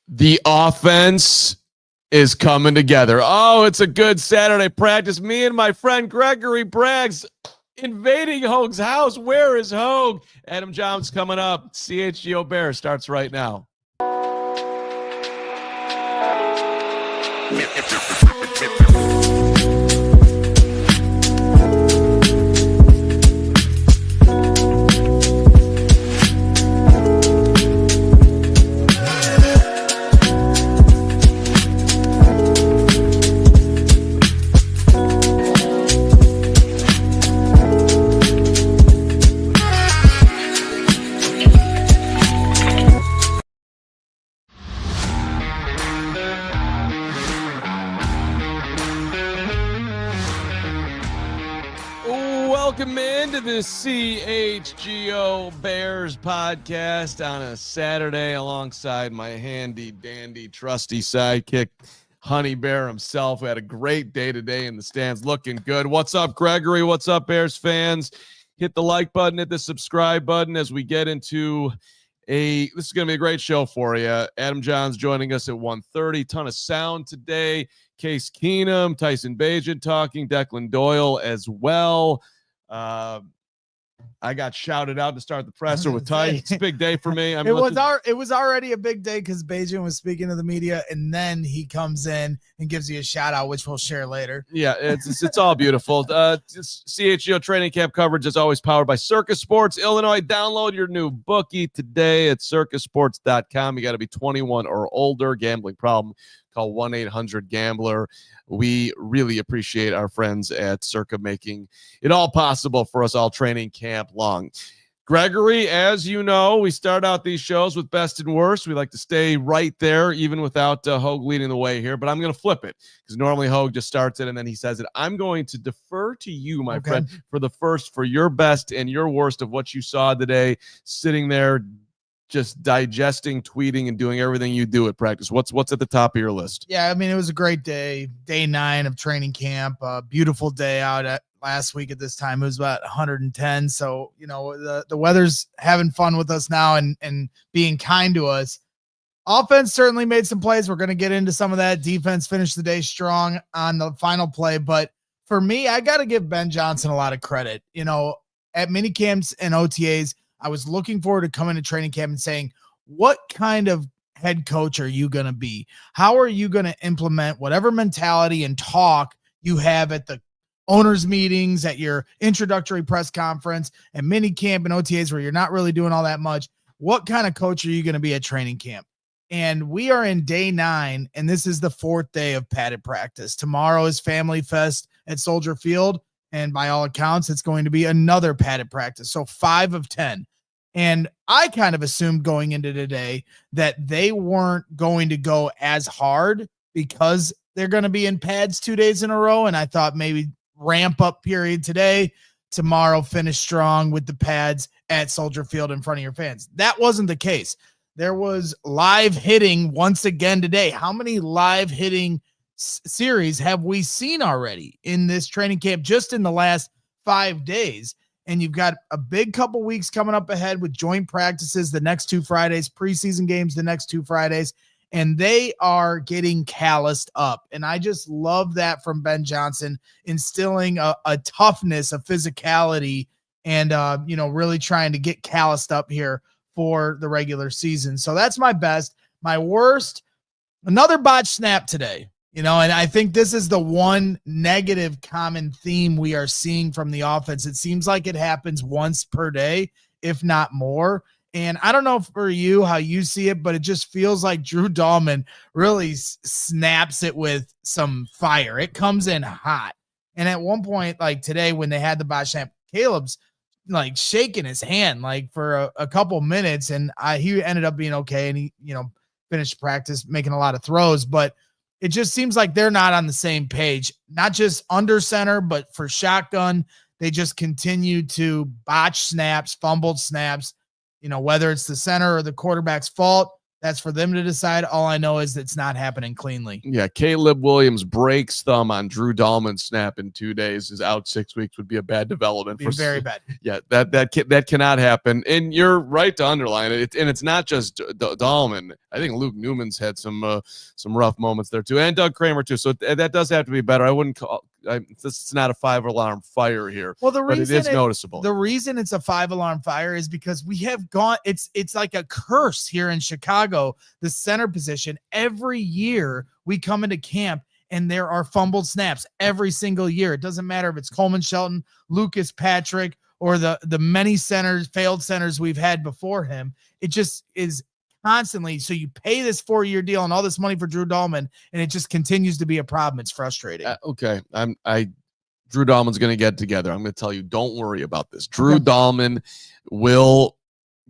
The offense is coming together. Oh, it's a good Saturday practice. Me and my friend Gregory Braggs invading Hoag's house. Where is Hoag? Adam Jahns coming up. CHGO Bears starts right now. Welcome into the CHGO Bears Podcast on a Saturday alongside my handy-dandy trusty sidekick, Honey Bear himself. We had a great day today in the stands, looking good. What's up, Gregory? What's up, Bears fans? Hit the like button, hit the subscribe button as we get into this is going to be a great show for you. Adam Jahns joining us at 1:30. Ton of sound today. Case Keenum, Tyson Bagent talking, Declan Doyle as well. I got shouted out to start the presser with Ty. It's a big day for me. It was already a big day because Bagent was speaking to the media, and then he comes in and gives you a shout out, which we'll share later. Yeah, it's all beautiful. CHGO training camp coverage is always powered by Circus Sports Illinois. Download your new bookie today at circusports.com. You got to be 21 or older. Gambling problem, call 1-800-GAMBLER. We really appreciate our friends at Circa making it all possible for us all training camp long. Gregory, as you know, we start out these shows with best and worst. We like to stay right there, even without Hoag leading the way here. But I'm going to flip it because normally Hoag just starts it and then he says it. I'm going to defer to you, my friend, for your best and your worst of what you saw today, sitting there just digesting, tweeting, and doing everything you do at practice. What's at the top of your list? Yeah, I mean, it was a great day. Day 9 of training camp. Beautiful day out at last week at this time. It was about 110. So, you know, the weather's having fun with us now and being kind to us. Offense certainly made some plays. We're going to get into some of that. Defense finished the day strong on the final play. But for me, I got to give Ben Johnson a lot of credit. You know, at mini camps and OTAs, I was looking forward to coming to training camp and saying, what kind of head coach are you going to be? How are you going to implement whatever mentality and talk you have at the owners meetings, at your introductory press conference, and mini camp and OTAs where you're not really doing all that much? What kind of coach are you going to be at training camp? And we are in day 9, and this is the 4th day of padded practice. Tomorrow is Family Fest at Soldier Field. And by all accounts, it's going to be another padded practice. So 5 of 10. And I kind of assumed going into today that they weren't going to go as hard because they're going to be in pads 2 days in a row. And I thought maybe ramp up period today, tomorrow finish strong with the pads at Soldier Field in front of your fans. That wasn't the case. There was live hitting once again today. How many live hitting series have we seen already in this training camp just in the last 5 days? And you've got a big couple weeks coming up ahead with joint practices the next 2 Fridays, preseason games the next 2 Fridays, and they are getting calloused up. And I just love that from Ben Johnson, instilling a toughness, a physicality, and really trying to get calloused up here for the regular season. So that's my best. My worst, another botch snap today. You know, and I think this is the one negative common theme we are seeing from the offense. It seems like it happens once per day, if not more. And I don't know for you how you see it, but it just feels like Drew Dahlman really snaps it with some fire. It comes in hot. And at one point, like today, when they had the botch snap, Caleb's like shaking his hand like for a couple minutes, and he ended up being okay, and he finished practice making a lot of throws, but it just seems like they're not on the same page, not just under center, but for shotgun. They just continue to botch snaps, fumbled snaps, whether it's the center or the quarterback's fault. That's for them to decide. All I know is it's not happening cleanly. Yeah, Caleb Williams breaks thumb on Drew Dahlman's snap in 2 days. Is out 6 weeks would be a bad development. Very bad. Yeah, that cannot happen. And you're right to underline it. And it's not just Dahlman. I think Luke Newman's had some rough moments there too, and Doug Kramer too. So that does have to be better. I wouldn't call. It's not a 5-alarm fire here. Well, but it is noticeable. The reason it's a 5-alarm fire is because we have gone. It's like a curse here in Chicago. The center position, every year we come into camp and there are fumbled snaps every single year. It doesn't matter if it's Coleman Shelton, Lucas Patrick, or the many failed centers we've had before him. It just is constantly. So you pay this 4-year deal and all this money for Drew Dahlman, and it just continues to be a problem. It's frustrating. Okay. Drew Dahlman's going to get together. I'm going to tell you, don't worry about this. Drew Dahlman will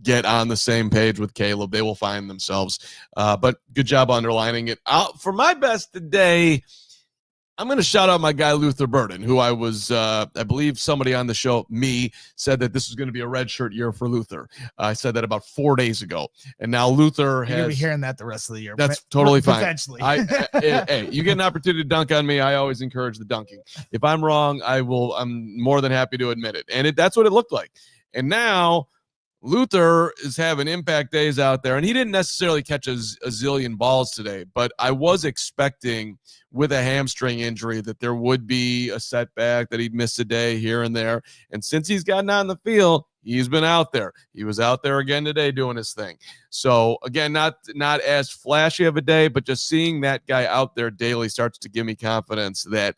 get on the same page with Caleb. They will find themselves. But good job underlining it. For my best today, I'm going to shout out my guy, Luther Burden, who I believe somebody on the show, said that this was going to be a redshirt year for Luther. I said that about 4 days ago. And now Luther You're going to be hearing that the rest of the year. That's totally fine. Potentially. Hey, you get an opportunity to dunk on me. I always encourage the dunking. If I'm wrong, I'm more than happy to admit it. And that's what it looked like. And now Luther is having impact days out there, and he didn't necessarily catch a zillion balls today, but I was expecting with a hamstring injury that there would be a setback, that he'd miss a day here and there. And since he's gotten on the field, he's been out there. He was out there again today doing his thing. So again, not as flashy of a day, but just seeing that guy out there daily starts to give me confidence that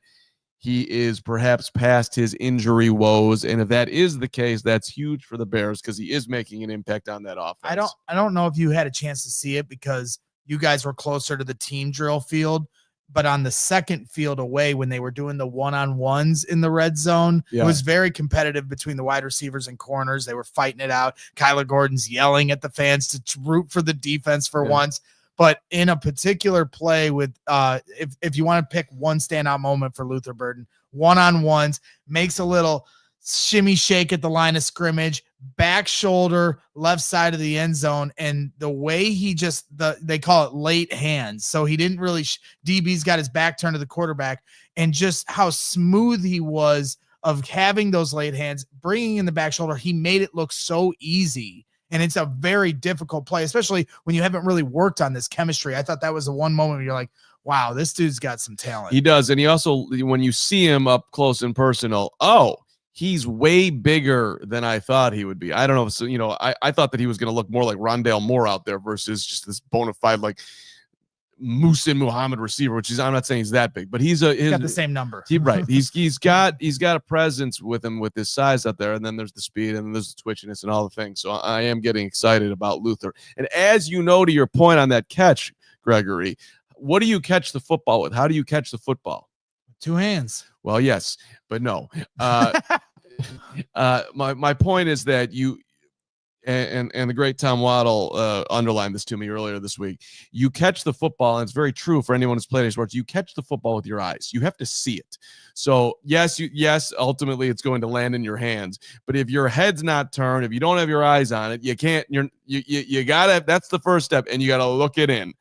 he is perhaps past his injury woes. And if that is the case, that's huge for the Bears because he is making an impact on that offense. I don't know if you had a chance to see it because you guys were closer to the team drill field, but on the second field away when they were doing the one-on-ones in the red zone, It was very competitive between the wide receivers and corners. They were fighting it out. Kyler Gordon's yelling at the fans to root for the defense for once. But in a particular play with, if you want to pick one standout moment for Luther Burden, one-on-ones, makes a little shimmy shake at the line of scrimmage, back shoulder, left side of the end zone. And the way he they call it late hands. So he didn't really, DB's got his back turned to the quarterback, and just how smooth he was of having those late hands, bringing in the back shoulder. He made it look so easy. And it's a very difficult play, especially when you haven't really worked on this chemistry. I thought that was the one moment where you're like, wow, this dude's got some talent. He does. And he also, when you see him up close and personal, he's way bigger than I thought he would be. I don't know. So, I thought that he was going to look more like Rondale Moore out there versus just this bona fide, like, Musin Muhammad receiver, I'm not saying he's that big, but he's got the same number. Right. He's got a presence with him with his size out there. And then there's the speed and then there's the twitchiness and all the things. So I am getting excited about Luther. And as you know, to your point on that catch, Gregory, what do you catch the football with? How do you catch the football? 2 hands. Well, yes, but no. My point is that and the great Tom Waddle underlined this to me earlier this week. You catch the football, and it's very true for anyone who's played any sports. You catch the football with your eyes. You have to see it. So yes, ultimately it's going to land in your hands. But if your head's not turned, if you don't have your eyes on it, you can't. You gotta. That's the first step, and you gotta look it in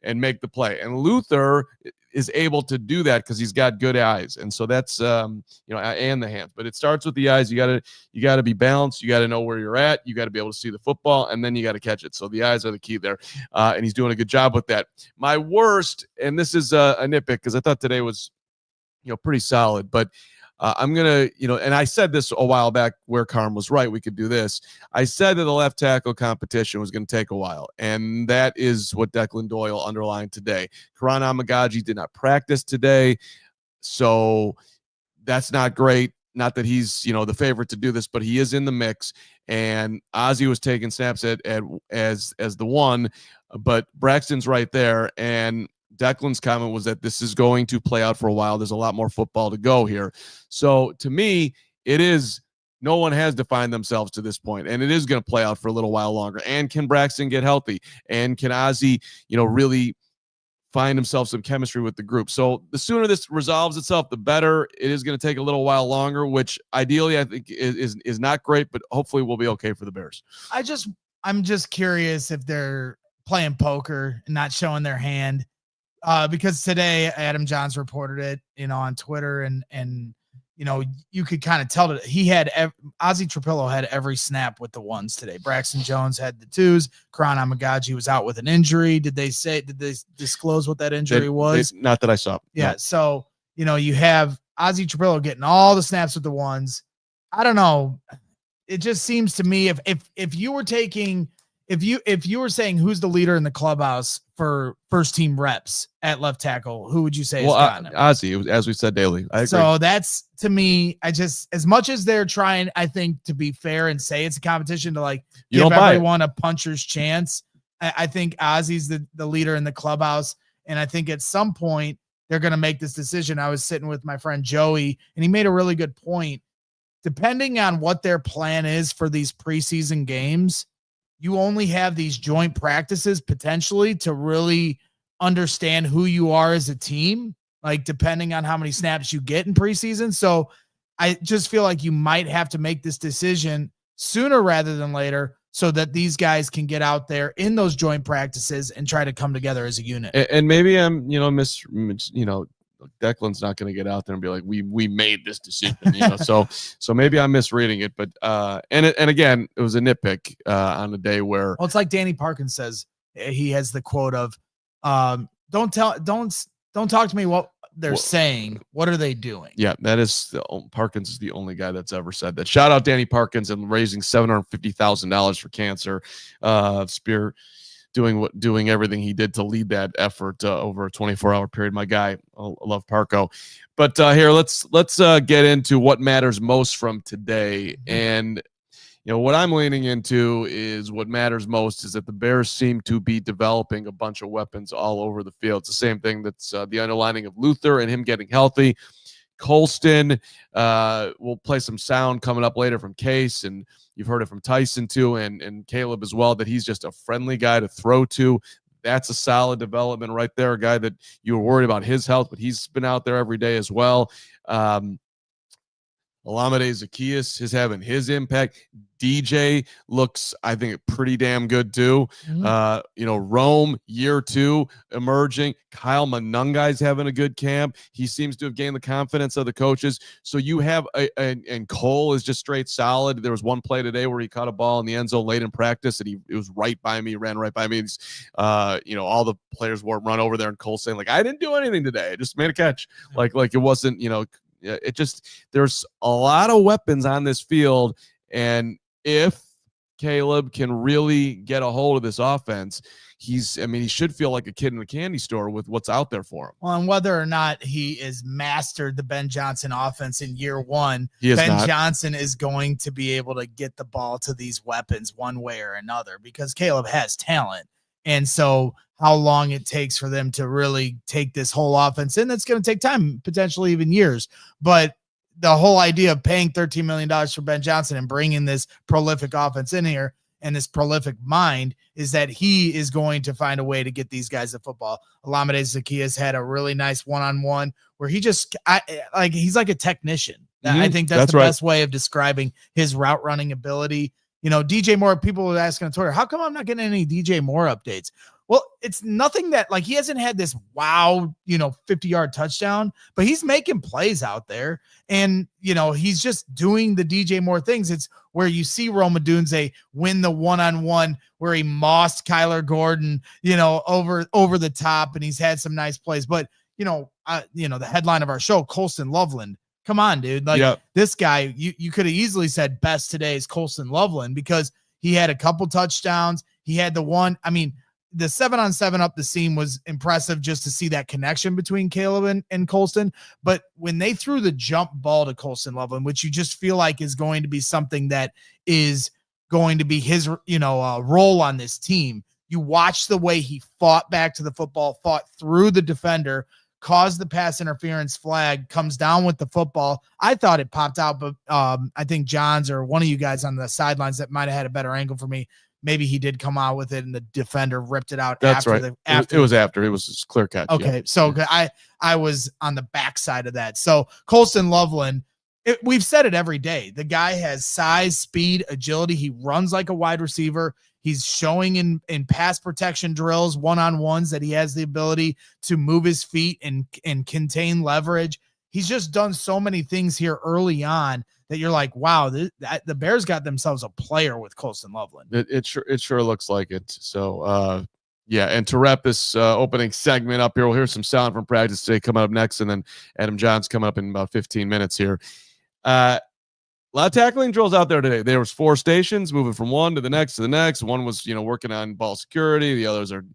and make the play. And Luther is able to do that because he's got good eyes. And so that's, and the hands, but it starts with the eyes. You gotta be balanced. You gotta know where you're at. You gotta be able to see the football, and then you gotta catch it. So the eyes are the key there. And he's doing a good job with that. My worst, and this is a nitpick because I thought today was, pretty solid, but I'm going to, and I said this a while back where Carm was right. We could do this. I said that the left tackle competition was going to take a while. And that is what Declan Doyle underlined today. Karan Amagaji did not practice today. So that's not great. Not that he's, the favorite to do this, but he is in the mix. And Ozzy was taking snaps as the one, but Braxton's right there. And Declan's comment was that this is going to play out for a while. There's a lot more football to go here. So to me, no one has defined themselves to this point, and it is going to play out for a little while longer. And can Braxton get healthy? And can Ozzy, really find himself some chemistry with the group? So the sooner this resolves itself, the better. It is going to take a little while longer, which ideally I think is not great, but hopefully will be okay for the Bears. I'm just curious if they're playing poker and not showing their hand. Because today Adam Jahns reported it, on Twitter and you could kind of tell that he had Ozzy Trapilo had every snap with the ones today. Braxton Jones had the twos. Karan Amagaji was out with an injury. Did they disclose what that injury was? Not that I saw. Yeah. No. So, you have Ozzy Trapilo getting all the snaps with the ones. I don't know. It just seems to me if you were taking, if you were saying who's the leader in the clubhouse for first team reps at left tackle, who would you say? Well, Ozzy, it was, as we said, daily. I agree. So that's, to me, as much as they're trying, I think, to be fair and say it's a competition to give everyone a puncher's chance. I think Ozzy's the leader in the clubhouse. And I think at some point they're going to make this decision. I was sitting with my friend Joey and he made a really good point. Depending on what their plan is for these preseason games, you only have these joint practices potentially to really understand who you are as a team, depending on how many snaps you get in preseason. So I just feel like you might have to make this decision sooner rather than later so that these guys can get out there in those joint practices and try to come together as a unit. And maybe I'm, Declan's not going to get out there and be like, we made this decision, so maybe I'm misreading it, but and again, it was a nitpick on the day where, well, it's like Danny Parkins says, he has the quote of, don't talk to me what they're saying. What are they doing? Yeah, that is Parkins is the only guy that's ever said that. Shout out Danny Parkins and raising $750,000 for cancer. Spear doing everything he did to lead that effort over a 24-hour period. My guy, I love Parco. But here, let's get into what matters most from today. And what I'm leaning into is what matters most is that the Bears seem to be developing a bunch of weapons all over the field. It's the same thing that's the underlining of Luther and him getting healthy. Colston will play some sound coming up later from Case, and you've heard it from Tyson too, and Caleb as well, that he's just a friendly guy to throw to. That's a solid development right there, a guy that you were worried about his health, but he's been out there every day as well. Olamide Zaccheaus is having his impact. DJ looks, I think, pretty damn good too. Rome, year 2, emerging. Kyle Monungai's having a good camp. He seems to have gained the confidence of the coaches. So you have, and Cole is just straight solid. There was one play today where he caught a ball in the end zone late in practice, and it was right by me, ran right by me. And all the players were run over there, and Cole saying, I didn't do anything today. I just made a catch. Like it wasn't, it just, there's a lot of weapons on this field. And if Caleb can really get a hold of this offense, he should feel like a kid in a candy store with what's out there for him. Well, and whether or not he is mastered the Ben Johnson offense in year 1, Ben Johnson is going to be able to get the ball to these weapons one way or another because Caleb has talent. And so how long it takes for them to really take this whole offense in, that's going to take time, potentially even years. But the whole idea of paying $13 million for Ben Johnson and bringing this prolific offense in here and this prolific mind is that he is going to find a way to get these guys the football. Olamide Zaccheaus had a really nice one-on-one where he's like a technician. I think that's the best way of describing his route running ability. DJ Moore, people were asking on Twitter, how come I'm not getting any DJ Moore updates? Well, it's nothing that he hasn't had this 50-yard touchdown, but he's making plays out there. And, he's just doing the DJ Moore things. It's where you see Rome Odunze win the one-on-one where he mossed Kyler Gordon, over the top, and he's had some nice plays. But, the headline of our show, Colston Loveland. Come on, dude. This guy, you could have easily said best today is Colston Loveland because he had a couple touchdowns. He had the 7-on-7 up the seam was impressive just to see that connection between Caleb and Colston. But when they threw the jump ball to Colston Loveland, which you just feel like is going to be something that is going to be his, role on this team, you watch the way he fought back to the football, fought through the defender, caused the pass interference flag, comes down with the football. I thought it popped out, but I think Jahns or one of you guys on the sidelines that might have had a better angle for me. Maybe he did come out with it and the defender ripped it out. That's right. It was after. It was just clear catch. Okay. Yeah. So I was on the backside of that. So Colston Loveland, we've said it every day. The guy has size, speed, agility. He runs like a wide receiver. He's showing in pass protection drills, one-on-ones, that he has the ability to move his feet and contain leverage. He's just done so many things here early on that you're like, wow, the Bears got themselves a player with Colston Loveland. It sure looks like it. So, yeah, and to wrap this opening segment up here, we'll hear some sound from practice today coming up next, and then Adam Jahns coming up in about 15 minutes here. A lot of tackling drills out there today. There was 4 stations moving from one to the next to the next. One was, working on ball security. The others are,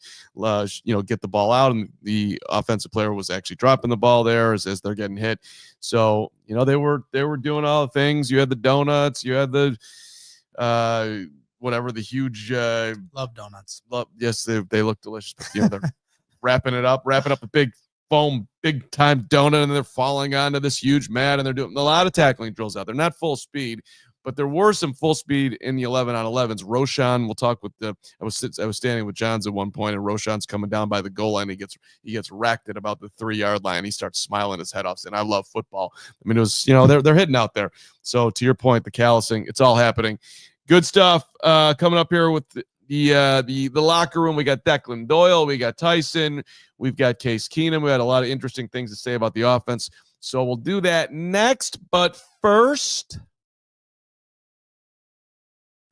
get the ball out, and the offensive player was actually dropping the ball there as they're getting hit. So, they were doing all the things. You had the donuts. You had the whatever, the huge love donuts. Yes, they look delicious. But, they're wrapping up the big foam, big time donut, and they're falling onto this huge mat, and they're doing a lot of tackling drills out there. Not full speed, but there were some full speed in the 11-on-11s. Roshan, we'll talk with I was standing with Jahns at one point, and Roshan's coming down by the goal line. He gets racked at about the 3-yard line. He starts smiling his head off, saying, "I love football." I mean, it was, they're hitting out there. So to your point, the callousing, it's all happening. Good stuff coming up here with the locker room. We got Declan Doyle, we got Tyson, we've got Case Keenum. We had a lot of interesting things to say about the offense. So we'll do that next. But first,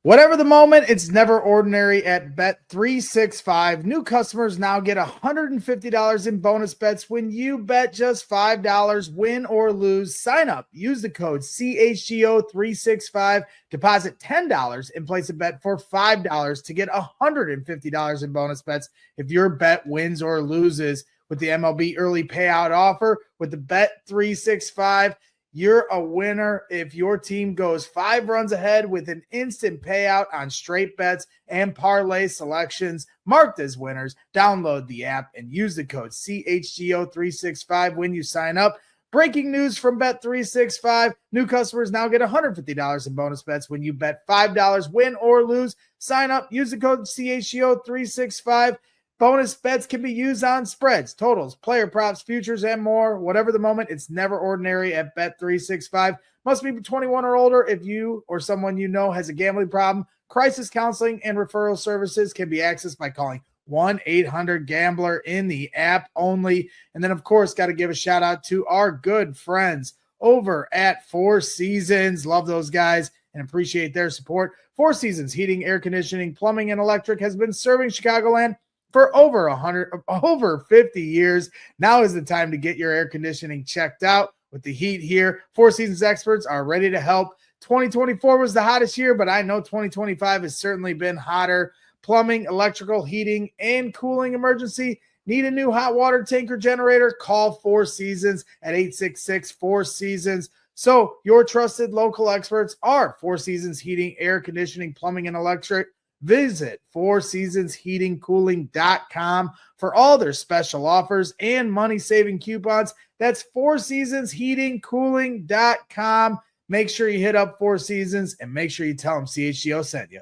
whatever the moment, it's never ordinary at Bet365. New customers now get $150 in bonus bets when you bet just $5, win or lose. Sign up. Use the code CHGO365. Deposit $10 and place a bet for $5 to get $150 in bonus bets if your bet wins or loses. With the MLB early payout offer with the Bet365, you're a winner if your team goes 5 runs ahead with an instant payout on straight bets and parlay selections marked as winners. Download the app and use the code CHGO365 when you sign up. Breaking news from Bet365. New customers now get $150 in bonus bets when you bet $5, win or lose. Sign up. Use the code CHGO365. Bonus bets can be used on spreads, totals, player props, futures, and more. Whatever the moment, it's never ordinary at Bet365. Must be 21 or older. If you or someone you know has a gambling problem, crisis counseling and referral services can be accessed by calling 1-800-GAMBLER in the app only. And then, of course, got to give a shout out to our good friends over at Four Seasons. Love those guys and appreciate their support. Four Seasons Heating, Air Conditioning, Plumbing, and Electric has been serving Chicagoland for over 50 years. Now is the time to get your air conditioning checked out. With the heat here, Four Seasons experts are ready to help. 2024 was the hottest year, but I know 2025 has certainly been hotter. Plumbing, electrical, heating, and cooling emergency. Need a new hot water tank or generator? Call Four Seasons at 866-4-SEASONS. So your trusted local experts are Four Seasons Heating, Air Conditioning, Plumbing, and Electric. Visit fourseasonsheatingcooling.com for all their special offers and money-saving coupons. That's fourseasonsheatingcooling.com. Make sure you hit up Four Seasons and make sure you tell them CHGO sent you.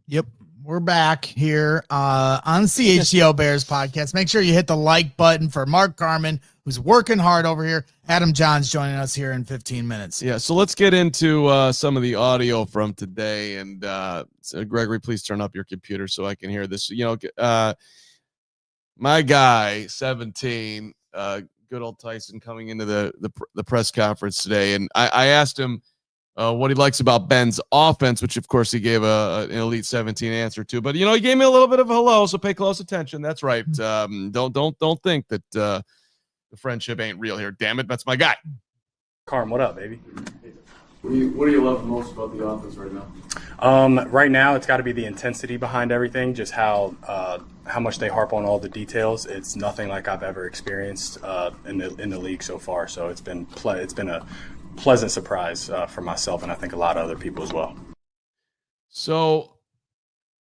Yep, we're back here on CHGO Bears Podcast. Make sure you hit the like button for Mark Carman, who's working hard over here. Adam Jahns joining us here in 15 minutes. Yeah, so let's get into some of the audio from today. And so Gregory, please turn up your computer so I can hear this. My guy, 17, good old Tyson, coming into the press conference today, and I asked him what he likes about Ben's offense, which of course he gave an Elite 17 answer to. But he gave me a little bit of a hello, so pay close attention. That's right. Don't think that the friendship ain't real here. Damn it, that's my guy. Carm, what up, baby? What do you love most about the offense right now? Right now, it's got to be the intensity behind everything. Just how much they harp on all the details. It's nothing like I've ever experienced in the league so far. So it's been a pleasant surprise for myself, and I think a lot of other people as well. So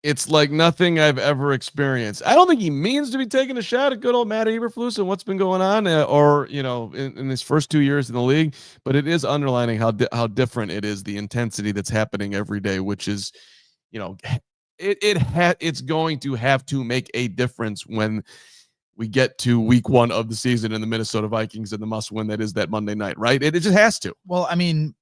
it's like nothing I've ever experienced. I don't think he means to be taking a shot at good old Matt Eberflus and what's been going on, in his first 2 years in the league. But it is underlining how different it is, the intensity that's happening every day, which is, it's going to have to make a difference when we get to week 1 of the season and the Minnesota Vikings and the must win that is that Monday night, right? It just has to. Well, I mean,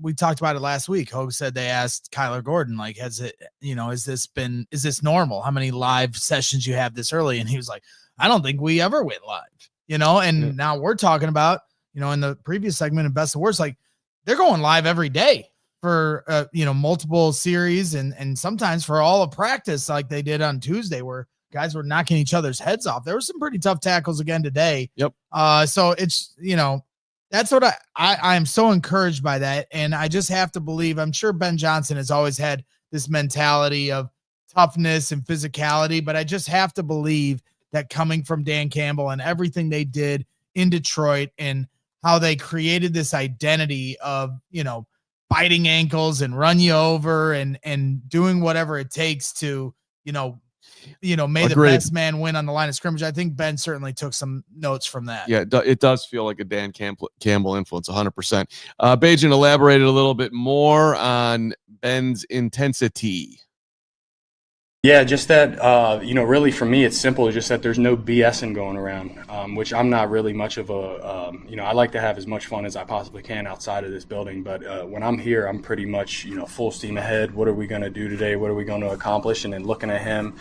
we talked about it last week. Hogue said they asked Kyler Gordon, like, is this normal? How many live sessions you have this early? And he was like, I don't think we ever went live, and now we're talking about, in the previous segment of Best of Worst, like they're going live every day for, multiple series and sometimes for all of practice, like they did on Tuesday where guys were knocking each other's heads off. There were some pretty tough tackles again today. Yep. So it's, that's what I am so encouraged by that. And I just have to believe, I'm sure Ben Johnson has always had this mentality of toughness and physicality, but I just have to believe that coming from Dan Campbell and everything they did in Detroit and how they created this identity of, biting ankles and run you over and doing whatever it takes to, may the best man win on the line of scrimmage. I think Ben certainly took some notes from that. Yeah, it does feel like a Dan Campbell influence, 100%. Bajan elaborated a little bit more on Ben's intensity. Yeah, just that, really for me, it's simple. It's just that there's no BSing going around, which I'm not really much of a, I like to have as much fun as I possibly can outside of this building. But when I'm here, I'm pretty much, full steam ahead. What are we going to do today? What are we going to accomplish? And then looking at him,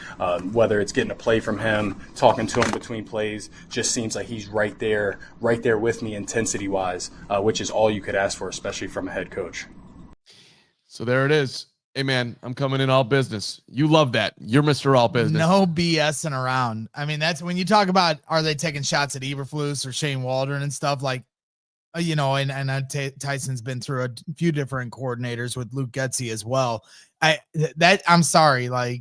whether it's getting a play from him, talking to him between plays, just seems like he's right there with me intensity wise, which is all you could ask for, especially from a head coach. So there it is. Hey, man, I'm coming in all business. You love that. You're Mr. All Business. No BSing around. I mean, that's when you talk about, are they taking shots at Eberflus or Shane Waldron and stuff like, Tyson's been through a few different coordinators with Luke Getsy as well. I'm sorry. Like,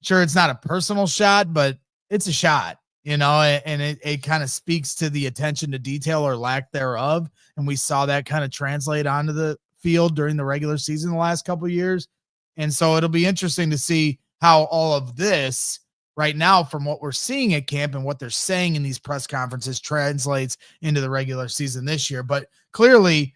sure, it's not a personal shot, but it's a shot, and it kind of speaks to the attention to detail or lack thereof. And we saw that kind of translate onto the field during the regular season the last couple of years. And so it'll be interesting to see how all of this right now from what we're seeing at camp and what they're saying in these press conferences translates into the regular season this year. But clearly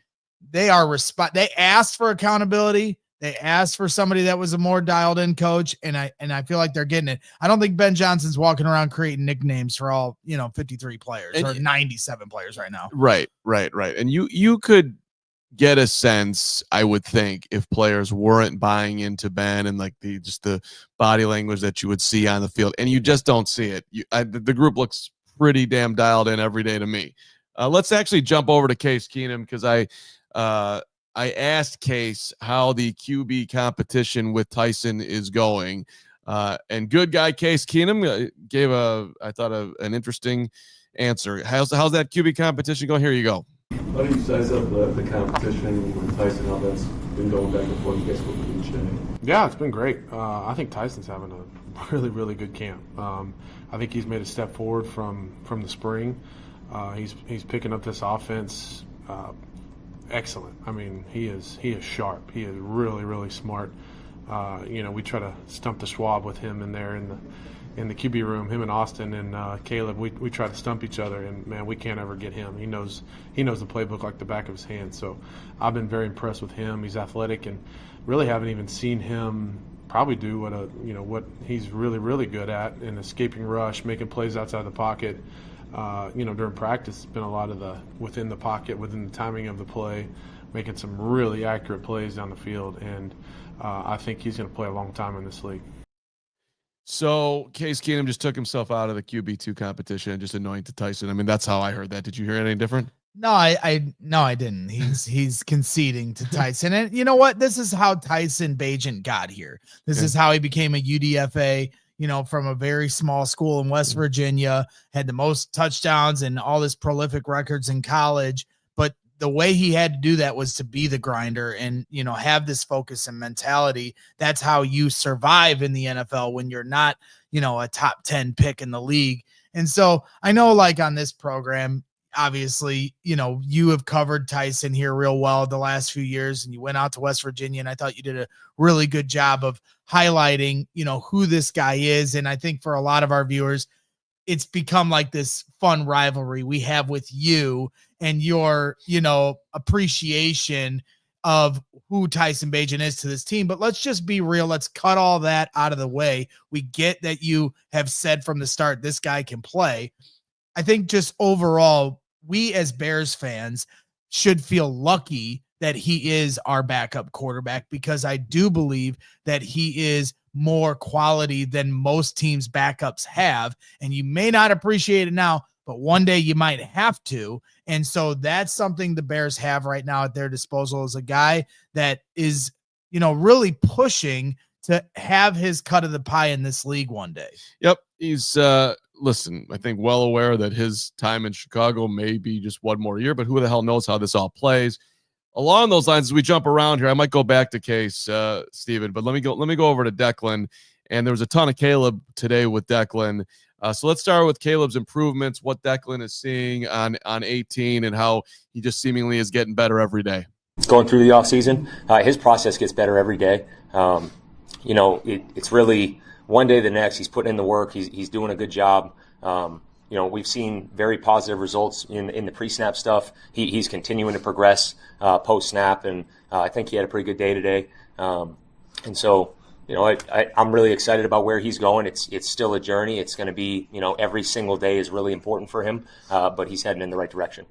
they asked for accountability. They asked for somebody that was a more dialed in coach. And I feel like they're getting it. I don't think Ben Johnson's walking around creating nicknames for all, 53 players or 97 players right now. Right. And you could get a sense, I would think, if players weren't buying into Ben and like the body language that you would see on the field, and you just don't see it. The group looks pretty damn dialed in every day to me. Let's actually jump over to Case Keenum because I asked Case how the QB competition with Tyson is going, and good guy Case Keenum gave an interesting answer. How's that QB competition going? Here you go. How do you size up the competition with Tyson, how that's been going back and forth, I guess, with each day? Yeah, it's been great. I think Tyson's having a really, really good camp. I think he's made a step forward from the spring. He's picking up this offense excellent. I mean, he is sharp. He is really, really smart. We try to stump the Schwab with him in there in the QB room. Him and Austin and Caleb, we try to stump each other, and man, we can't ever get him. He knows the playbook like the back of his hand. So I've been very impressed with him. He's athletic, and really haven't even seen him probably do what he's really, really good at in escaping rush, making plays outside the pocket. During practice, it's been a lot of the within the pocket, within the timing of the play, making some really accurate plays down the field, and I think he's going to play a long time in this league. So Case Keenum just took himself out of the QB2 competition, just annoying to Tyson. I mean, that's how I heard that. Did you hear anything different? No, I didn't. He's conceding to Tyson. And you know what? This is how Tyson Bagent got here. This is how he became a UDFA, from a very small school in West Virginia, had the most touchdowns and all this prolific records in college. But the way he had to do that was to be the grinder and, have this focus and mentality. That's how you survive in the NFL when you're not, a top 10 pick in the league. And so I know, like, on this program, obviously, you have covered Tyson here real well the last few years, and you went out to West Virginia, and I thought you did a really good job of highlighting, who this guy is. And I think for a lot of our viewers, it's become like this fun rivalry we have with you and your, appreciation of who Tyson Bagent is to this team. But let's just be real. Let's cut all that out of the way. We get that you have said from the start, this guy can play. I think just overall, we as Bears fans should feel lucky that he is our backup quarterback, because I do believe that he is more quality than most teams' backups have. And you may not appreciate it now, but one day you might have to. And so that's something the Bears have right now at their disposal, is a guy that is, really pushing to have his cut of the pie in this league one day. Yep. He's, listen, I think well aware that his time in Chicago may be just one more year, but who the hell knows how this all plays. Along those lines, as we jump around here, I might go back to Case, Steven, but let me go over to Declan. And there was a ton of Caleb today with Declan. So let's start with Caleb's improvements, what Declan is seeing on 18, and how he just seemingly is getting better every day. Going through the offseason, his process gets better every day. It's really one day to the next. He's putting in the work. He's doing a good job. We've seen very positive results in the pre-snap stuff. He's continuing to progress post-snap, and I think he had a pretty good day today. I'm really excited about where he's going. It's still a journey. It's going to be, every single day is really important for him, but he's heading in the right direction.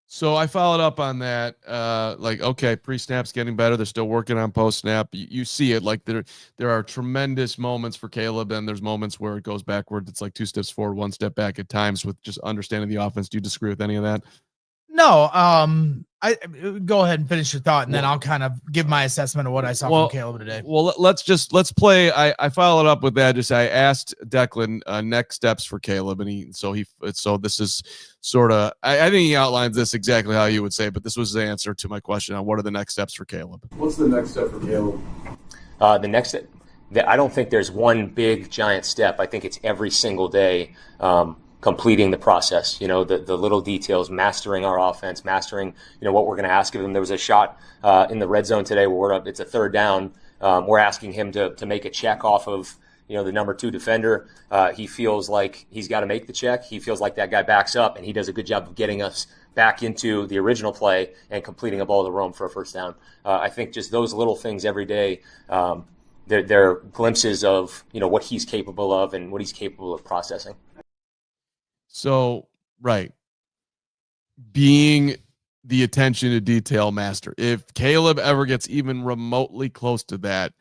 So I followed up on that. Okay, pre-snap's getting better. They're still working on post-snap. You see it. Like there are tremendous moments for Caleb, and there's moments where it goes backward. It's like 2 steps forward, 1 step back at times with just understanding the offense. Do you disagree with any of that? No, I go ahead and finish your thought, and then I'll kind of give my assessment of what I saw from Caleb today. Well, let's play. I followed up with that. I asked Declan next steps for Caleb, and so this is sort of, I think he outlines this exactly how you would say, but this was the answer to my question on what are the next steps for Caleb. What's the next step for Caleb? The next step, I don't think there's one big giant step. I think it's every single day. Completing the process, the little details, mastering our offense, mastering, what we're going to ask of him. There was a shot in the red zone today where it's a 3rd down. We're asking him to make a check off of, the number 2 defender. He feels like he's got to make the check. He feels like that guy backs up, and he does a good job of getting us back into the original play and completing a ball to Rome for a 1st down. I think just those little things every day, they're glimpses of, what he's capable of and what he's capable of processing. So, right. Being the attention to detail master. If Caleb ever gets even remotely close to that,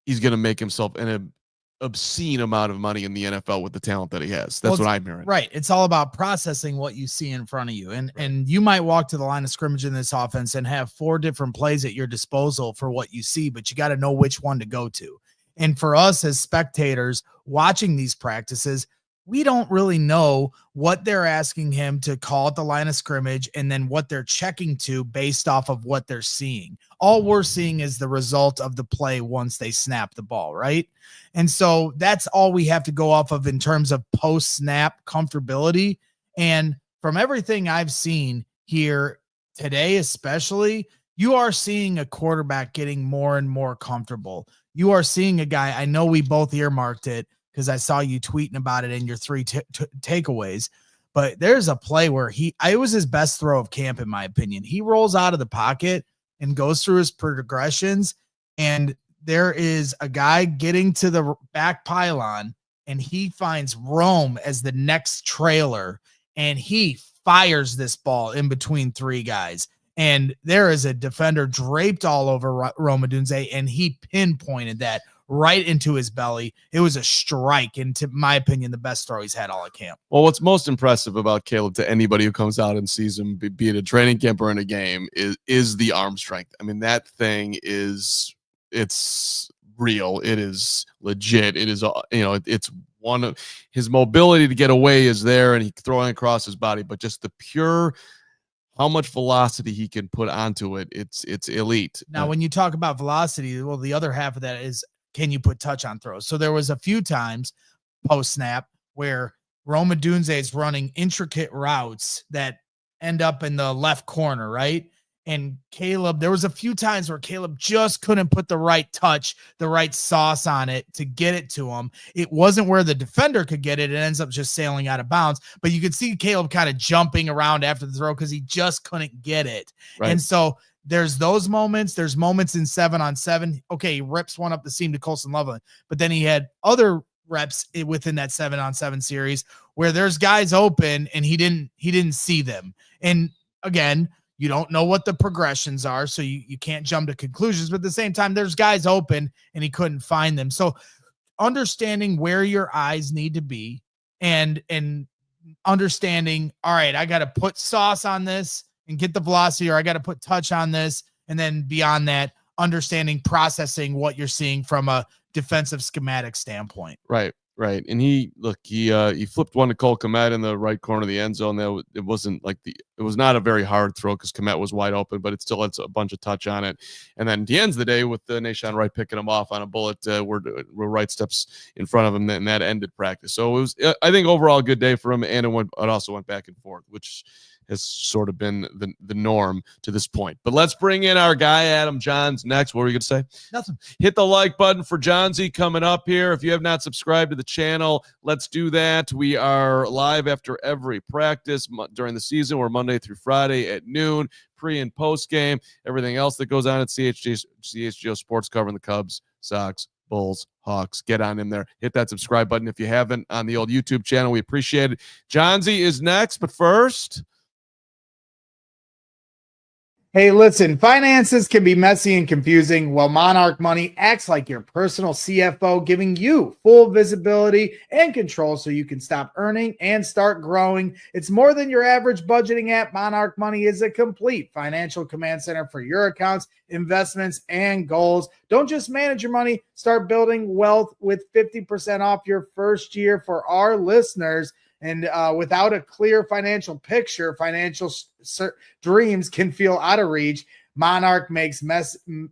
he's going to make himself an obscene amount of money in the NFL with the talent that he has. That's what I'm hearing. Right. It's all about processing what you see in front of you. And you might walk to the line of scrimmage in this offense and have 4 different plays at your disposal for what you see, but you got to know which one to go to. And for us as spectators watching these practices, we don't really know what they're asking him to call at the line of scrimmage and then what they're checking to based off of what they're seeing. All we're seeing is the result of the play once they snap the ball, right? And so that's all we have to go off of in terms of post-snap comfortability. And from everything I've seen here today, especially, you are seeing a quarterback getting more and more comfortable. You are seeing a guy, I know we both earmarked it, because I saw you tweeting about it in your 3 takeaways, but there's a play where it was his best throw of camp, in my opinion. He rolls out of the pocket and goes through his progressions, and there is a guy getting to the back pylon, and he finds Rome as the next trailer, and he fires this ball in between 3 guys. And there is a defender draped all over Rome Odunze, and he pinpointed that right into his belly. It was a strike, and to my opinion, the best throw he's had all at camp. Well, what's most impressive about Caleb to anybody who comes out and sees him, be it a training camp or in a game, is the arm strength. I mean, that thing it's real. It is legit. It is, it's one of his mobility to get away is there, and he throwing across his body, but just the pure how much velocity he can put onto it, it's elite. Now, when you talk about velocity, well, the other half of that is, can you put touch on throws? So there was a few times post snap where Rome Odunze is running intricate routes that end up in the left corner, right? And Caleb, there was a few times where Caleb just couldn't put the right touch, the right sauce on it to get it to him. It wasn't where the defender could get it. It ends up just sailing out of bounds. But you could see Caleb kind of jumping around after the throw because he just couldn't get it. Right. And so there's those moments. There's moments in 7-on-7. Okay, he rips one up the seam to Colston Loveland, but then he had other reps within that 7-on-7 series where there's guys open and he didn't see them. And again, you don't know what the progressions are, so you can't jump to conclusions, but at the same time, there's guys open and he couldn't find them. So understanding where your eyes need to be and understanding, all right, I got to put sauce on this and get the velocity, or I got to put touch on this. And then beyond that, understanding, processing what you're seeing from a defensive schematic standpoint. Right. And he flipped one to Cole Kmet in the right corner of the end zone. It was not a very hard throw because Kmet was wide open, but it still had a bunch of touch on it. And then he ends the day with the Nation Wright picking him off on a bullet where Wright steps in front of him, and that ended practice. So it was, I think, overall a good day for him, and it also went back and forth, which has sort of been the norm to this point. But let's bring in our guy, Adam Jahns, next. What were you going to say? Nothing. Hit the like button for Jahnsy coming up here. If you have not subscribed to the channel, let's do that. We are live after every practice during the season. We're Monday through Friday at noon, pre and post game, everything else that goes on at CHGO Sports, covering the Cubs, Sox, Bulls, Hawks. Get on in there. Hit that subscribe button if you haven't on the old YouTube channel. We appreciate it. Jahnsy is next, but first... Hey, listen, finances can be messy and confusing. Well, Monarch Money acts like your personal CFO, giving you full visibility and control so you can stop earning and start growing. It's more than your average budgeting app. Monarch Money is a complete financial command center for your accounts, investments, and goals. Don't just manage your money. Start building wealth with 50% off your first year for our listeners. And without a clear financial picture, financial dreams can feel out of reach. Monarch makes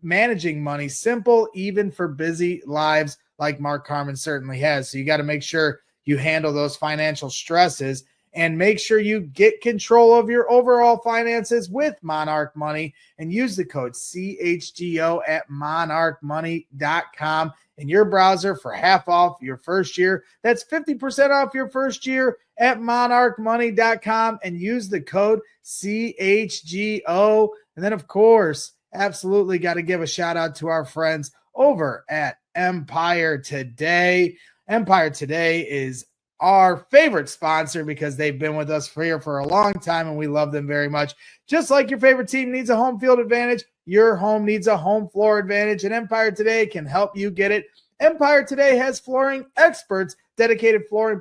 managing money simple, even for busy lives like Mark Carman certainly has. So you got to make sure you handle those financial stresses and make sure you get control of your overall finances with Monarch Money, and use the code CHGO at monarchmoney.com in your browser for half off your first year. That's 50% off your first year at monarchmoney.com, and use the code CHGO. And then, of course, absolutely got to give a shout out to our friends over at Empire Today. Empire Today is our favorite sponsor because they've been with us here for a long time, and we love them very much. Just like your favorite team needs a home field advantage, your home needs a home floor advantage, and Empire Today can help you get it. Empire Today has flooring experts, dedicated flooring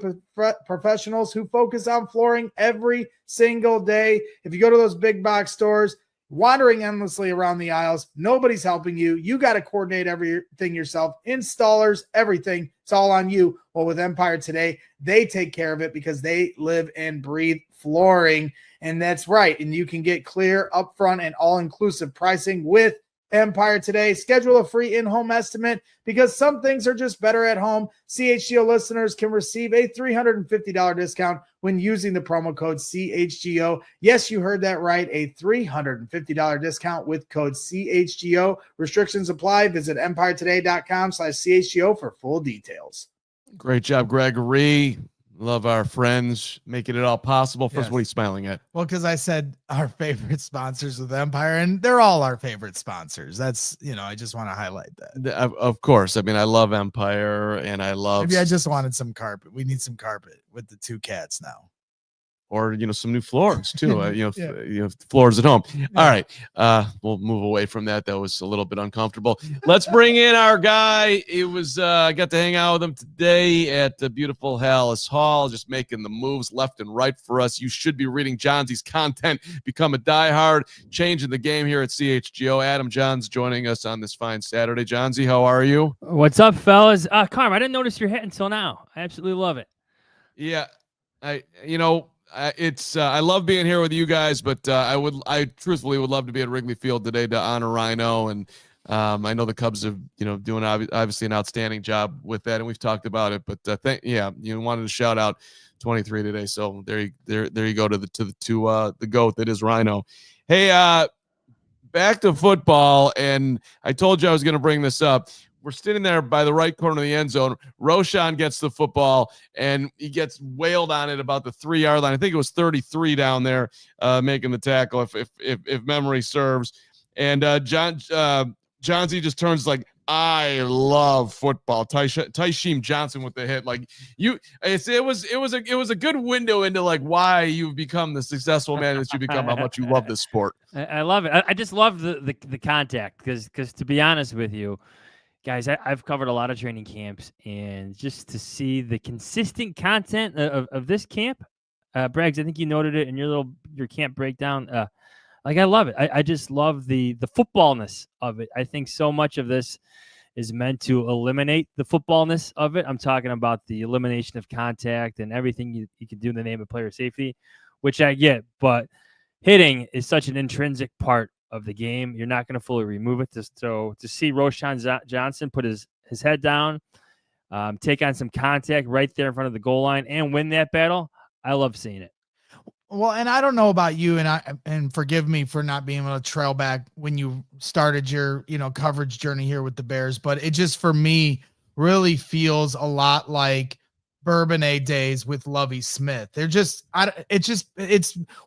professionals who focus on flooring every single day. If you go to those big box stores, wandering endlessly around the aisles, nobody's helping you. You got to coordinate everything yourself. Installers, everything. It's all on you. Well, with Empire Today, they take care of it because they live and breathe flooring. And that's right. And you can get clear, upfront, and all-inclusive pricing with Empire Today. Schedule a free in-home estimate because some things are just better at home. CHGO listeners can receive a $350 discount when using the promo code CHGO. Yes, you heard that right. A $350 discount with code CHGO. Restrictions apply. Visit empiretoday.com/CHGO for full details. Great job, Gregory. Love our friends making it all possible. First, Yes. What are you smiling at? Well, because I said our favorite sponsors with Empire, and they're all our favorite sponsors. That's, I just want to highlight that. Of course. I mean, I love Empire, and I love... Maybe I just wanted some carpet. We need some carpet with the two cats now. Or, some new floors too. Yeah. Floors at home. All right. We'll move away from that. That was a little bit uncomfortable. Let's bring in our guy. It was, I got to hang out with him today at the beautiful Hallis Hall, just making the moves left and right for us. You should be reading Johnsy's content. Become a diehard, changing the game here at CHGO. Adam Jahns joining us on this fine Saturday. Johnsy, how are you? What's up, fellas? Carmen, I didn't notice your hat until now. I absolutely love it. Yeah. I love being here with you guys, but I truthfully would love to be at Wrigley Field today to honor Rhino, and I know the Cubs are doing obviously an outstanding job with that, and we've talked about it. But you wanted to shout out 23 today, so there you go to the GOAT that is Rhino. Hey, back to football, and I told you I was going to bring this up. We're sitting there by the right corner of the end zone. Roshan gets the football, and he gets wailed on it about the 3-yard line. I think it was 33 down there, making the tackle, if memory serves. And Johnsy just turns like, I love football. Taisheem Johnson with the hit. Like it was a good window into like why you've become the successful man that you become, how much you love this sport. I love it. I just love the contact because to be honest with you, guys, I've covered a lot of training camps, and just to see the consistent content of this camp, Braggs, I think you noted it in your camp breakdown. Like I love it. I just love the footballness of it. I think so much of this is meant to eliminate the footballness of it. I'm talking about the elimination of contact and everything you can do in the name of player safety, which I get, but hitting is such an intrinsic part of the game. You're not going to fully remove it. So to see Roschon Johnson put his head down, take on some contact right there in front of the goal line and win that battle, I love seeing it. Well, and I don't know about you, and forgive me for not being able to trail back when you started your, coverage journey here with the Bears, but it just, for me, really feels a lot like Bourbonnais days with Lovie Smith.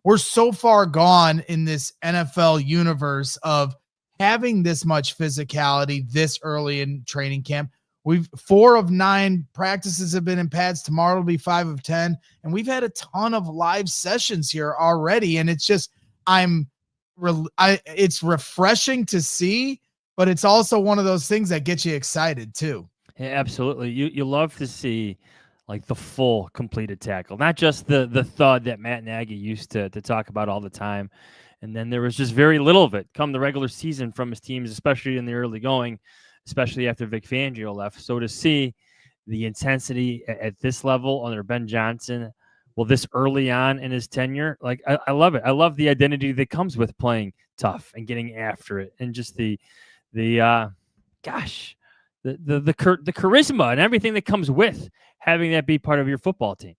We're so far gone in this NFL universe of having this much physicality this early in training camp. 4 of 9 practices have been in pads. Tomorrow will be 5 of 10. And we've had a ton of live sessions here already. And it's just, it's refreshing to see, but it's also one of those things that gets you excited too. Yeah, absolutely. You love to see like the full completed tackle, not just the thud that Matt Nagy used to talk about all the time. And then there was just very little of it come the regular season from his teams, especially in the early going, especially after Vic Fangio left. So to see the intensity at this level under Ben Johnson, this early on in his tenure, like I love it. I love the identity that comes with playing tough and getting after it, and just the charisma and everything that comes with having that be part of your football team.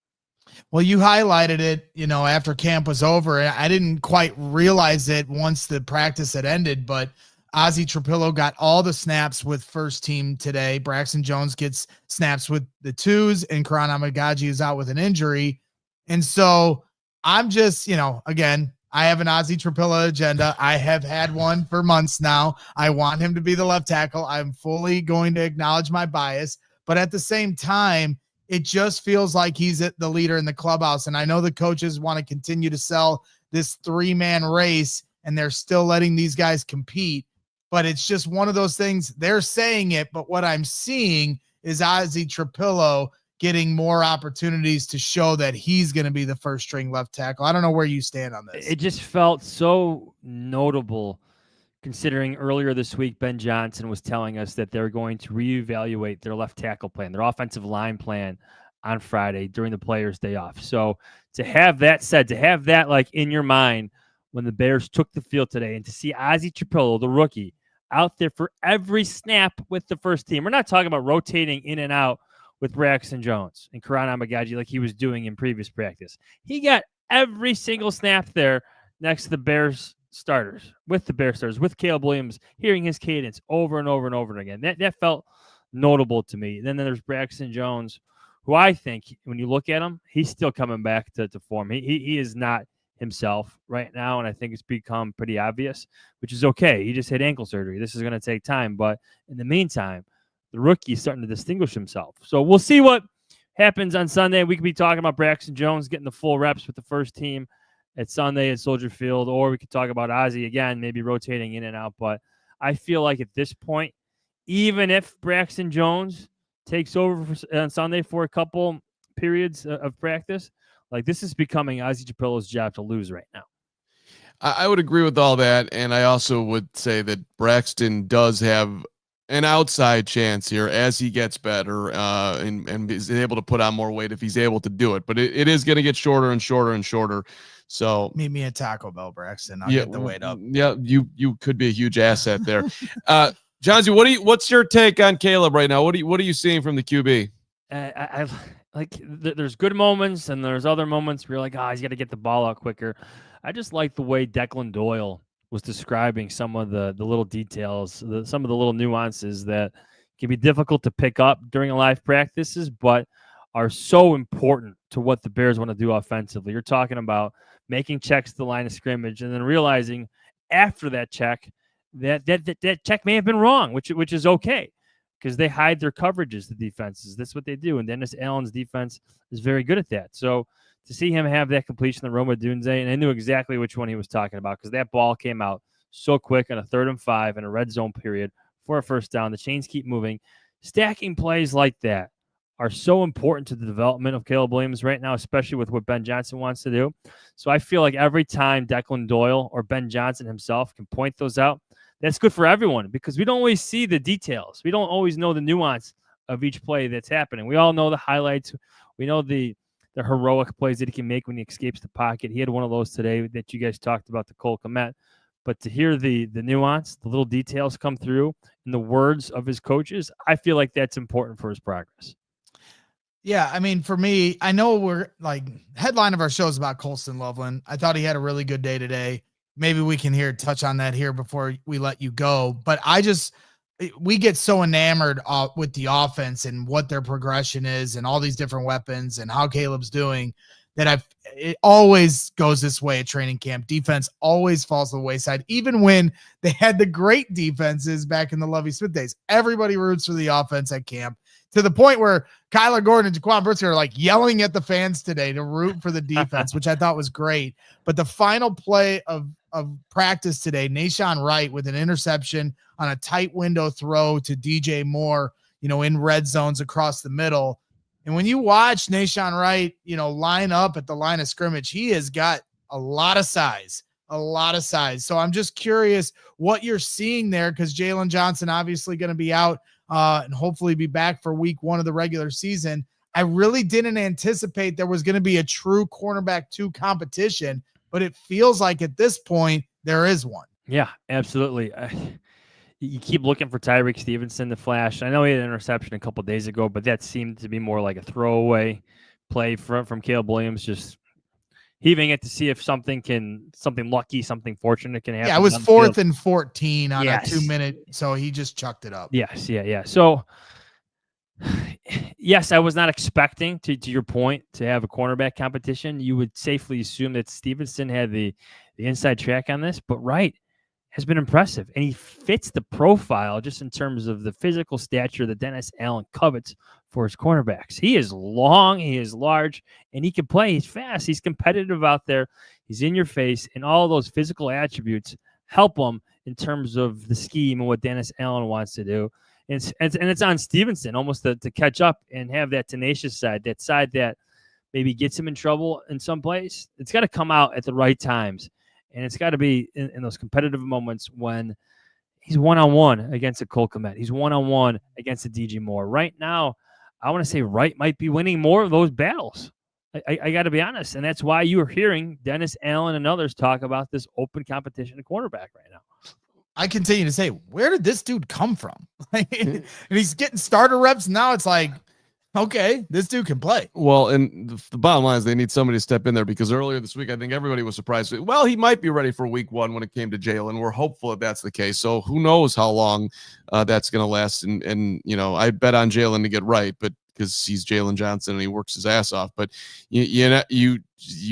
Well, you highlighted it, after camp was over. I didn't quite realize it once the practice had ended, but Ozzy Trapilo got all the snaps with first team today. Braxton Jones gets snaps with the 2s, and Karan Amagaji is out with an injury. And so I'm just, again, I have an Ozzy Trapilo agenda. I have had one for months now. I want him to be the left tackle. I'm fully going to acknowledge my bias, but at the same time, it just feels like he's the leader in the clubhouse. And I know the coaches want to continue to sell this 3-man race, and they're still letting these guys compete. But it's just one of those things. They're saying it, but what I'm seeing is Ozzy Trapilo getting more opportunities to show that he's going to be the first string left tackle. I don't know where you stand on this. It just felt so notable considering earlier this week, Ben Johnson was telling us that they're going to reevaluate their left tackle plan, their offensive line plan on Friday during the players' day off. So to have that said, to have that like in your mind when the Bears took the field today, and to see Ozzy Trapilo, the rookie, out there for every snap with the first team. We're not talking about rotating in and out with Braxton Jones and Karan Amagaji like he was doing in previous practice. He got every single snap there next to the Bears starters, with Caleb Williams, hearing his cadence over and over and over again. That felt notable to me. Then there's Braxton Jones, who I think when you look at him, he's still coming back to form. He is not himself right now, and I think it's become pretty obvious, which is okay. He just had ankle surgery. This is going to take time, but in the meantime, the rookie is starting to distinguish himself. So we'll see what happens on Sunday. We could be talking about Braxton Jones getting the full reps with the first team at Sunday at Soldier Field, or we could talk about Ozzy again, maybe rotating in and out. But I feel like at this point, even if Braxton Jones takes over on Sunday for a couple periods of practice, like this is becoming Ozzy Trapilo's job to lose right now. I would agree with all that, and I also would say that Braxton does have an outside chance here as he gets better and is able to put on more weight if he's able to do it. But it is going to get shorter and shorter and shorter. So meet me at Taco Bell, Braxton. I'll get the weight up. Yeah, you could be a huge asset there. Johnsy, what's your take on Caleb right now? What are you seeing from the QB? I like there's good moments and there's other moments where you're like, he's got to get the ball out quicker. I just like the way Declan Doyle was describing some of the little details, some of the little nuances that can be difficult to pick up during live practices, but are so important to what the Bears want to do offensively. You're talking about making checks to the line of scrimmage and then realizing after that check that check may have been wrong, which is okay because they hide their coverages, the defenses. That's what they do. And Dennis Allen's defense is very good at that. So to see him have that completion, the Roma Dunze, and I knew exactly which one he was talking about because that ball came out so quick on a 3rd and 5 in a red zone period for a first down. The chains keep moving. Stacking plays like that are so important to the development of Caleb Williams right now, especially with what Ben Johnson wants to do. So I feel like every time Declan Doyle or Ben Johnson himself can point those out, that's good for everyone because we don't always see the details. We don't always know the nuance of each play that's happening. We all know the highlights. We know the heroic plays that he can make when he escapes the pocket. He had one of those today that you guys talked about, the Cole Kmet. But to hear the nuance, the little details come through in the words of his coaches, I feel like that's important for his progress. Yeah, I mean, for me, I know we're like headline of our show is about Colston Loveland. I thought he had a really good day today. Maybe we can touch on that here before we let you go. But we get so enamored with the offense and what their progression is and all these different weapons and how Caleb's doing that it always goes this way at training camp. Defense always falls to the wayside, even when they had the great defenses back in the Lovie Smith days. Everybody roots for the offense at camp to the point where Kyler Gordon and Jaquan Brisker are like yelling at the fans today to root for the defense, which I thought was great. But the final play of practice today, Nashawn Wright with an interception on a tight window throw to DJ Moore, in red zones across the middle. And when you watch Nashawn Wright, line up at the line of scrimmage, he has got a lot of size. So I'm just curious what you're seeing there because Jalen Johnson obviously going to be out and hopefully be back for week 1 of the regular season. I really didn't anticipate there was going to be a true cornerback 2 competition, but it feels like at this point there is one. Yeah, absolutely. You keep looking for Tyreek Stevenson to flash. I know he had an interception a couple of days ago, but that seemed to be more like a throwaway play from Caleb Williams, just heaving it to see if something lucky, something fortunate can happen. Yeah, it was 4th and 14 on a 2-minute, so he just chucked it up. Yes, yeah. So, yes, I was not expecting, to your point, to have a cornerback competition. You would safely assume that Stevenson had the inside track on this, but Wright has been impressive, and he fits the profile just in terms of the physical stature that Dennis Allen covets for his cornerbacks. He is long, he is large, and he can play. He's fast, he's competitive out there, he's in your face, and all those physical attributes help him in terms of the scheme and what Dennis Allen wants to do. And it's on Stevenson almost to catch up and have that tenacious side, that side that maybe gets him in trouble in some place. It's got to come out at the right times. And it's got to be in those competitive moments when he's one-on-one against a Cole Kmet. He's one-on-one against a DJ Moore. Right now, I want to say Wright might be winning more of those battles. I got to be honest. And that's why you are hearing Dennis Allen and others talk about this open competition at cornerback right now. I continue to say, where did this dude come from? And he's getting starter reps. Now it's like, okay, this dude can play. Well, and the bottom line is they need somebody to step in there because earlier this week, I think everybody was surprised. Well, he might be ready for week 1 when it came to Jalen. We're hopeful that that's the case. So who knows how long that's going to last. And I bet on Jalen to get right, but because he's Jalen Johnson and he works his ass off. But you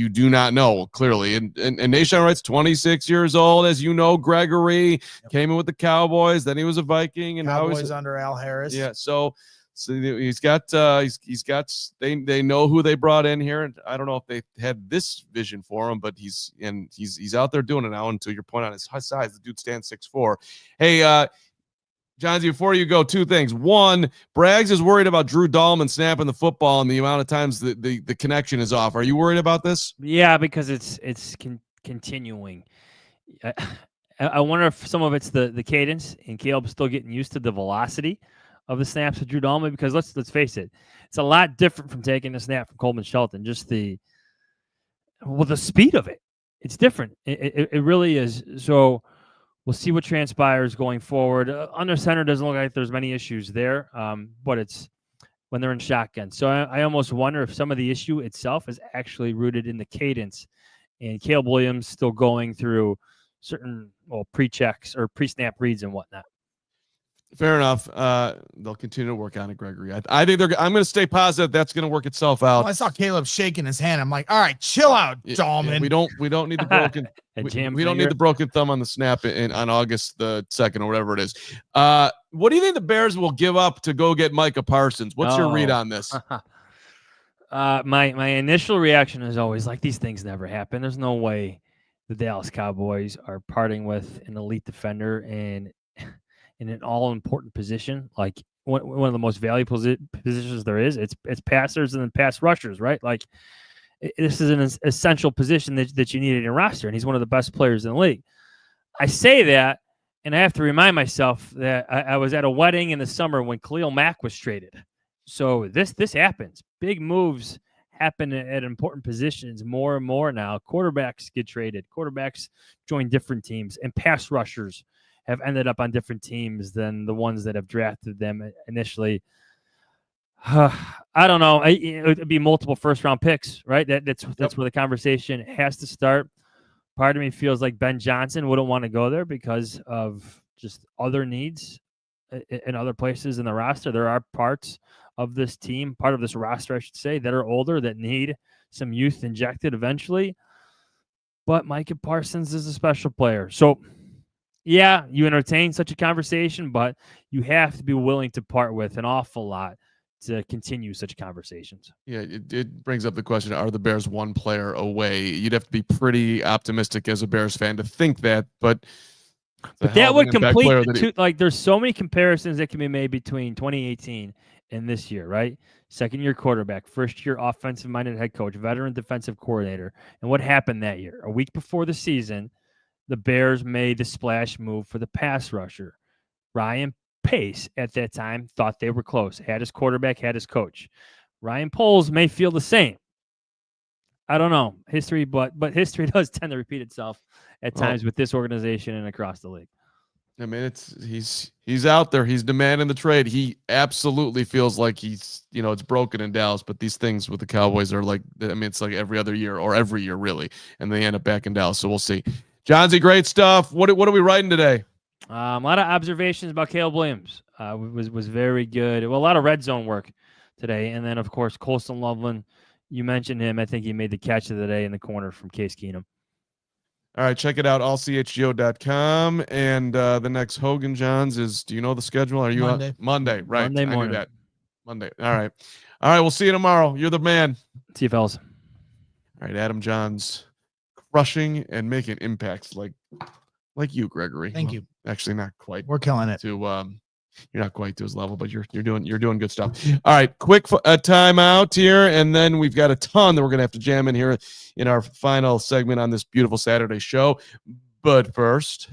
do not know clearly. And Nashawn Wright's 26 years old, as you know. Gregory came in with the Cowboys. Then he was a Viking, and Cowboys now he's under Al Harris. Yeah, so he's got they know who they brought in here, and I don't know if they had this vision for him, but he's out there doing it now. And to your point on his size, the dude stands 6'4". Hey, Johnsy, before you go, 2 things. One, Braggs is worried about Drew Dahlman snapping the football and the amount of times the connection is off. Are you worried about this? Yeah, because it's continuing. I wonder if some of it's the cadence and Caleb's still getting used to the velocity of the snaps of Drew Dahlman, because let's face it, it's a lot different from taking a snap from Coleman Shelton. Just the speed of it, it's different. It really is. So we'll see what transpires going forward. Under center doesn't look like there's many issues there, but it's when they're in shotgun. So I almost wonder if some of the issue itself is actually rooted in the cadence and Caleb Williams still going through certain pre-checks or pre-snap reads and whatnot. Fair enough. They'll continue to work on it, Gregory. I think I'm going to stay positive. That's going to work itself out. Well, I saw Caleb shaking his hand. I'm like, all right, chill out, Dahlman. Yeah, we don't need the broken. we don't need the broken thumb on the snap on August the 2nd or whatever it is. What do you think the Bears will give up to go get Micah Parsons? What's your read on this? My initial reaction is always like, these things never happen. There's no way the Dallas Cowboys are parting with an elite defender and in an all-important position, like one of the most valuable positions there is. It's passers and then pass rushers, right? Like this is an essential position that you need in your roster, and he's one of the best players in the league. I say that, and I have to remind myself that I was at a wedding in the summer when Khalil Mack was traded. So this happens. Big moves happen at important positions more and more now. Quarterbacks get traded. Quarterbacks join different teams, and pass rushers have ended up on different teams than the ones that have drafted them initially. I don't know. It would be multiple first-round picks, right? That's where the conversation has to start. Part of me feels like Ben Johnson wouldn't want to go there because of just other needs in other places in the roster. There are parts of this team, part of this roster, I should say, that are older that need some youth injected eventually. But Micah Parsons is a special player. So, yeah, you entertain such a conversation, but you have to be willing to part with an awful lot to continue such conversations. Yeah, it brings up the question, are the Bears one player away? You'd have to be pretty optimistic as a Bears fan to think that, but that would complete like there's so many comparisons that can be made between 2018 and this year, right? Second-year quarterback, first-year offensive-minded head coach, veteran defensive coordinator. And what happened that year? A week before the season, the Bears made the splash move for the pass rusher. Ryan Pace at that time thought they were close. Had his quarterback, had his coach. Ryan Poles may feel the same. I don't know. History, but history does tend to repeat itself at times with this organization and across the league. I mean, he's out there. He's demanding the trade. He absolutely feels like it's broken in Dallas, but these things with the Cowboys are like, I mean, it's like every other year or every year really, and they end up back in Dallas. So we'll see. Johnsy, great stuff. What are we writing today? A lot of observations about Caleb Williams. Was very good. Well, a lot of red zone work today, and then of course Colston Loveland. You mentioned him. I think he made the catch of the day in the corner from Case Keenum. All right, check it out, allchgo.com. And the next Hogan Jahns is, do you know the schedule? Are you Monday? Monday, right? Monday morning. I knew that. Monday. All right. We'll see you tomorrow. You're the man. See you, fellas. All right, Adam Jahns crushing and making impacts like you, Gregory. Thank you. Actually, not quite. We're killing it. You're not quite to his level, but you're doing good stuff. All right, quick timeout here, and then we've got a ton that we're gonna have to jam in here in our final segment on this beautiful Saturday show. But first,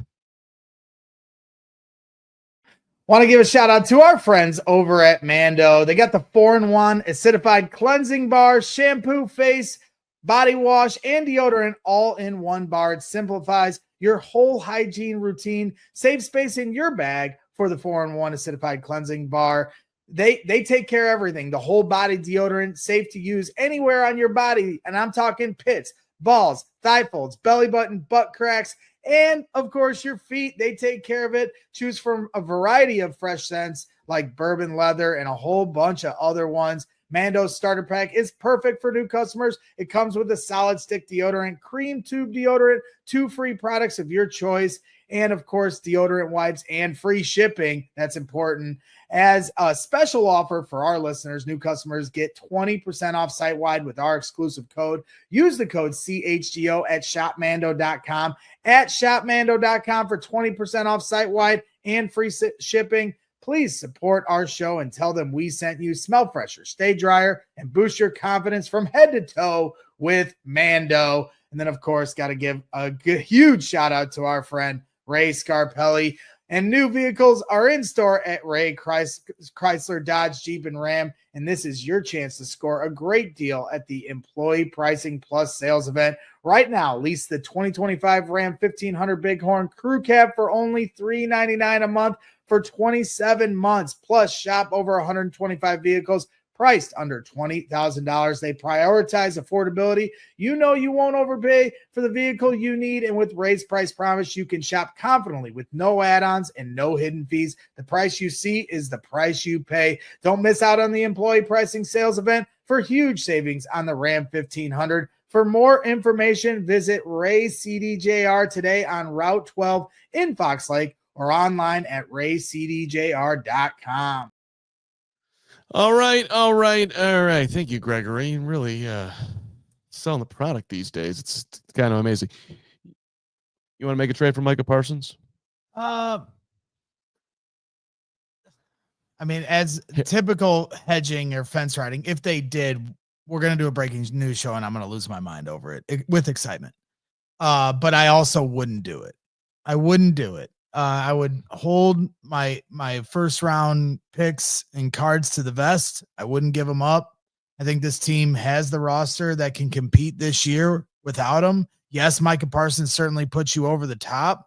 want to give a shout out to our friends over at Mando. They got the 4-in-1 acidified cleansing bar, shampoo, face, body wash, and deodorant all in one bar. It simplifies your whole hygiene routine. Save space in your bag for the 4-in-1 acidified cleansing bar. They take care of everything. The whole body deodorant, safe to use anywhere on your body. And I'm talking pits, balls, thigh folds, belly button, butt cracks, and of course your feet. They take care of it. Choose from a variety of fresh scents like bourbon leather and a whole bunch of other ones. Mando's starter pack is perfect for new customers. It comes with a solid stick deodorant, cream tube deodorant, 2 free products of your choice, and of course deodorant wipes and free shipping. That's important. As a special offer for our listeners, new customers get 20% off site-wide with our exclusive code. Use the code CHGO at shopmando.com, at shopmando.com for 20% off site-wide and free shipping. Please support our show and tell them we sent you. Smell fresher, stay drier, and boost your confidence from head to toe with Mando. And then, of course, got to give a huge shout out to our friend Ray Scarpelli. And new vehicles are in store at Ray Chrysler, Dodge, Jeep, and Ram. And this is your chance to score a great deal at the Employee Pricing Plus sales event. Right now, lease the 2025 Ram 1500 Bighorn Crew Cab for only $399 a month for 27 months. Plus, shop over 125 vehicles priced under $20,000. They prioritize affordability. You know you won't overpay for the vehicle you need, and with Ray's Price Promise, you can shop confidently with no add-ons and no hidden fees. The price you see is the price you pay. Don't miss out on the employee pricing sales event for huge savings on the Ram 1500. For more information, visit Ray CDJR today on Route 12 in Fox Lake or online at raycdjr.com. All right. Thank you, Gregory. Really selling the product these days. It's kind of amazing. You want to make a trade for Micah Parsons? I mean, as typical hedging or fence riding, if they did, we're going to do a breaking news show and I'm going to lose my mind over it with excitement. But I also wouldn't do it. I wouldn't do it. I would hold my first round picks and cards to the vest. I wouldn't give them up. I think this team has the roster that can compete this year without them. Yes, Micah Parsons certainly puts you over the top.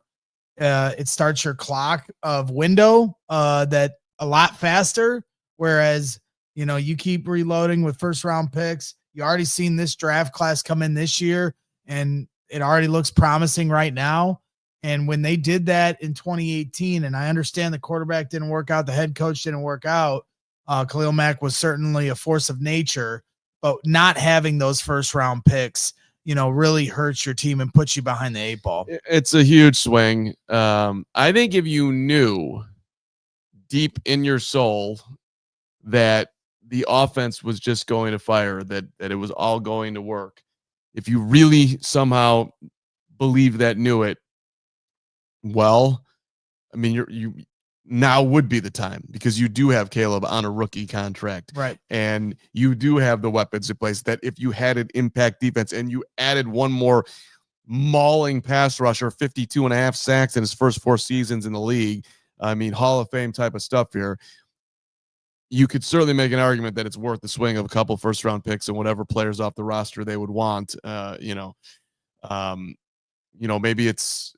It starts your clock of window that a lot faster. Whereas, you know, you keep reloading with first round picks. You already seen this draft class come in this year and it already looks promising right now. And when they did that in 2018, and I understand the quarterback didn't work out, the head coach didn't work out. Khalil Mack was certainly a force of nature, but not having those first round picks, you know, really hurts your team and puts you behind the 8 ball. It's a huge swing. I think if you knew deep in your soul that the offense was just going to fire, that it was all going to work, if you really somehow believe that, knew it, well, I mean, you now would be the time because you do have Caleb on a rookie contract. Right. And you do have the weapons in place that if you had an impact defense and you added one more mauling pass rusher, 52.5 sacks in his first 4 seasons in the league, I mean, Hall of Fame type of stuff here, you could certainly make an argument that it's worth the swing of a couple first round picks and whatever players off the roster they would want. Maybe it's,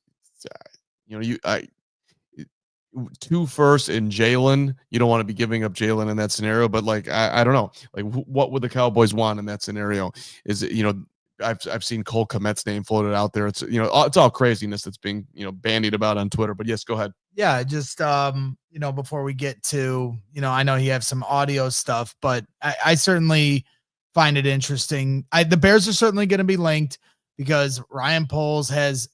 2 firsts in Jalen. You don't want to be giving up Jalen in that scenario, but like, I don't know, like what would the Cowboys want in that scenario? Is it, I've seen Cole Kmet's name floated out there. It's, it's all craziness that's being, bandied about on Twitter, but yes, go ahead. Yeah. Just, before we get to, I know you have some audio stuff, but I certainly find it interesting. The Bears are certainly going to be linked because Ryan Poles has,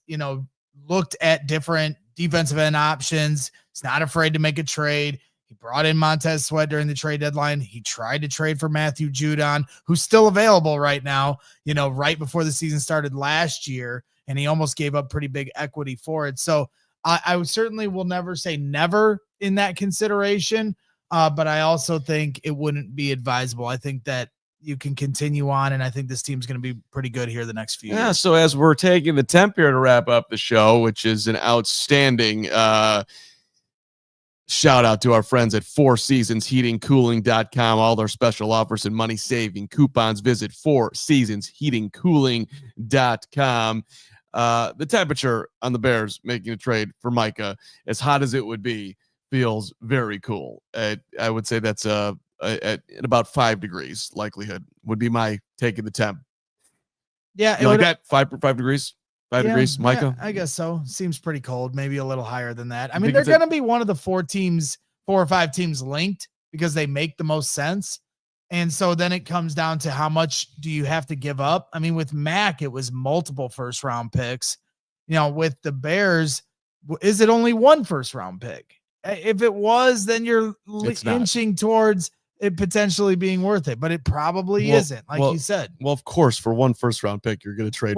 looked at different defensive end options. He's not afraid to make a trade. He brought in Montez Sweat during the trade deadline. He tried to trade for Matthew Judon, who's still available right now, right before the season started last year, and he almost gave up pretty big equity for it. So I certainly will never say never in that consideration, but I also think it wouldn't be advisable. I think that you can continue on, and I think this team's going to be pretty good here the next few years. So as we're taking the temp here to wrap up the show, which is an outstanding shout out to our friends at 4seasonsheatingcooling.com. All their special offers and money saving coupons. Visit 4seasonsheatingcooling.com. The temperature on the Bears making a trade for Micah, as hot as it would be, feels very cool. I would say that's at about 5 degrees likelihood would be my take of the temp. Yeah. You like that? 5 degrees? 5 degrees, Micah? I guess so. Seems pretty cold. Maybe a little higher than that. I mean, they're going to be one of the 4 or 5 teams linked because they make the most sense. And so then it comes down to how much do you have to give up? I mean, with Mac, it was multiple first round picks. With the Bears, is it only 1 first round pick? If it was, then you're inching towards it potentially being worth it, but it probably isn't, like you said. Well, of course, for 1 first round pick, you're going to trade.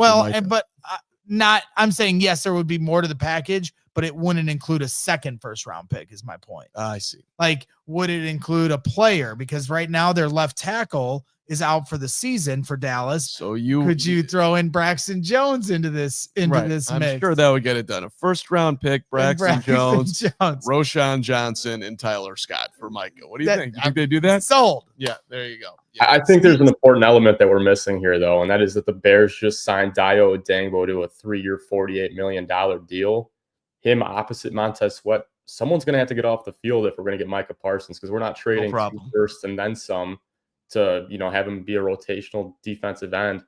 I'm saying, yes, there would be more to the package, but it wouldn't include a 2nd first round pick is my point. I see. Like, would it include a player? Because right now their left tackle is out for the season for Dallas. So could you throw in Braxton Jones into this mix? I'm sure that would get it done. A first round pick, Braxton Jones, Roshan Johnson, and Tyler Scott for Micah. What do you think? Do you think they do that? Sold. Yeah, there you go. Yeah. I think there's an important element that we're missing here, though, and that is that the Bears just signed Dayo Odangbo to a 3-year, $48 million deal. Him opposite Montez Sweat. Someone's going to have to get off the field if we're going to get Micah Parsons, because we're not trading 2 firsts and then some to, have him be a rotational defensive end.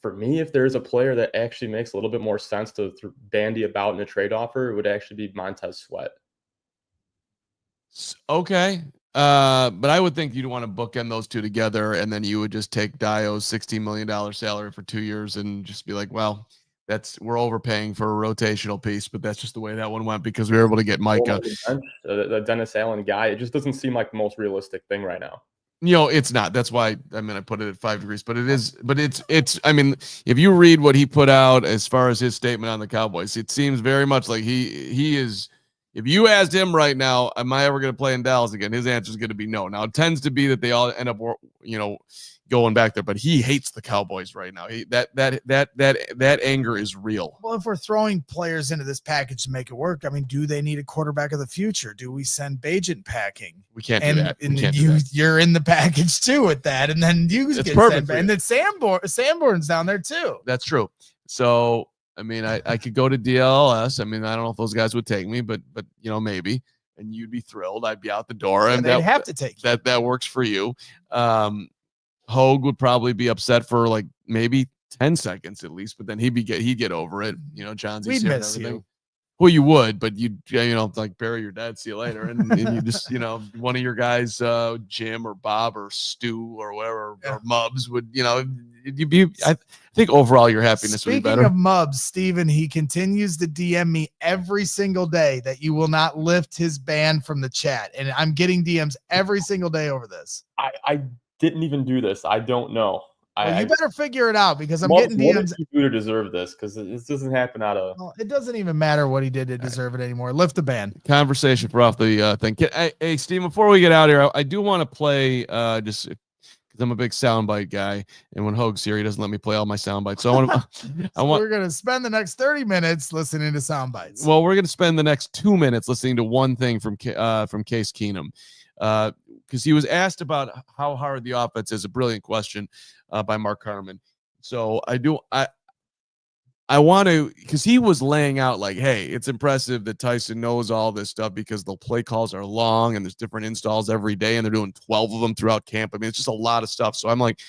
For me, if there's a player that actually makes a little bit more sense to bandy about in a trade offer, it would actually be Montez Sweat. Okay. But I would think you'd want to bookend those two together, and then you would just take Dio's $16 million salary for 2 years and just be like, well, we're overpaying for a rotational piece, but that's just the way that one went because we were able to get Micah. The Dennis Allen guy, it just doesn't seem like the most realistic thing right now. It's not. That's why, I put it at 5 degrees, but if you read what he put out as far as his statement on the Cowboys, it seems very much like he is. If you asked him right now, am I ever going to play in Dallas again? His answer is going to be no. Now it tends to be that they all end up, going back there, but he hates the Cowboys right now. That anger is real. Well, if we're throwing players into this package to make it work, do they need a quarterback of the future? Do we send Bajent packing? We can't do that. And then you're in the package too with that, and then you get sent back. And then Sanborn's down there too. That's true. So I could go to DLS. I don't know if those guys would take me, but maybe, and you'd be thrilled. I'd be out the door, and they'd have to take you. That works for you. Hogue would probably be upset for like maybe 10 seconds at least, but then he'd get over it. Jahns. We'd miss you. Well, you would, but you'd like bury your dad, see you later, and you just one of your guys, Jim or Bob or Stu or whatever, or Mubs would you'd be. I think overall your happiness would be better. Speaking of Mubs, Steven, he continues to DM me every single day that you will not lift his ban from the chat, and I'm getting DMs every single day over this. I didn't even do this. I don't know. You better figure it out because I'm getting DMs. What did you do to deserve this? Because this doesn't happen out of. Well, it doesn't even matter what he did to deserve it anymore. Lift the ban. Conversation for off the thing. Hey, Steve, before we get out here, I do want to play just because I'm a big soundbite guy, and when Hogue's here, he doesn't let me play all my soundbites. So we're gonna spend the next 30 minutes listening to soundbites. Well, we're gonna spend the next 2 minutes listening to one thing from Case Keenum. Because he was asked about how hard the offense is, a brilliant question by Mark Carman. So I want to, because he was laying out like, hey, it's impressive that Tyson knows all this stuff because the play calls are long and there's different installs every day and they're doing 12 of them throughout camp. It's just a lot of stuff. So I'm like,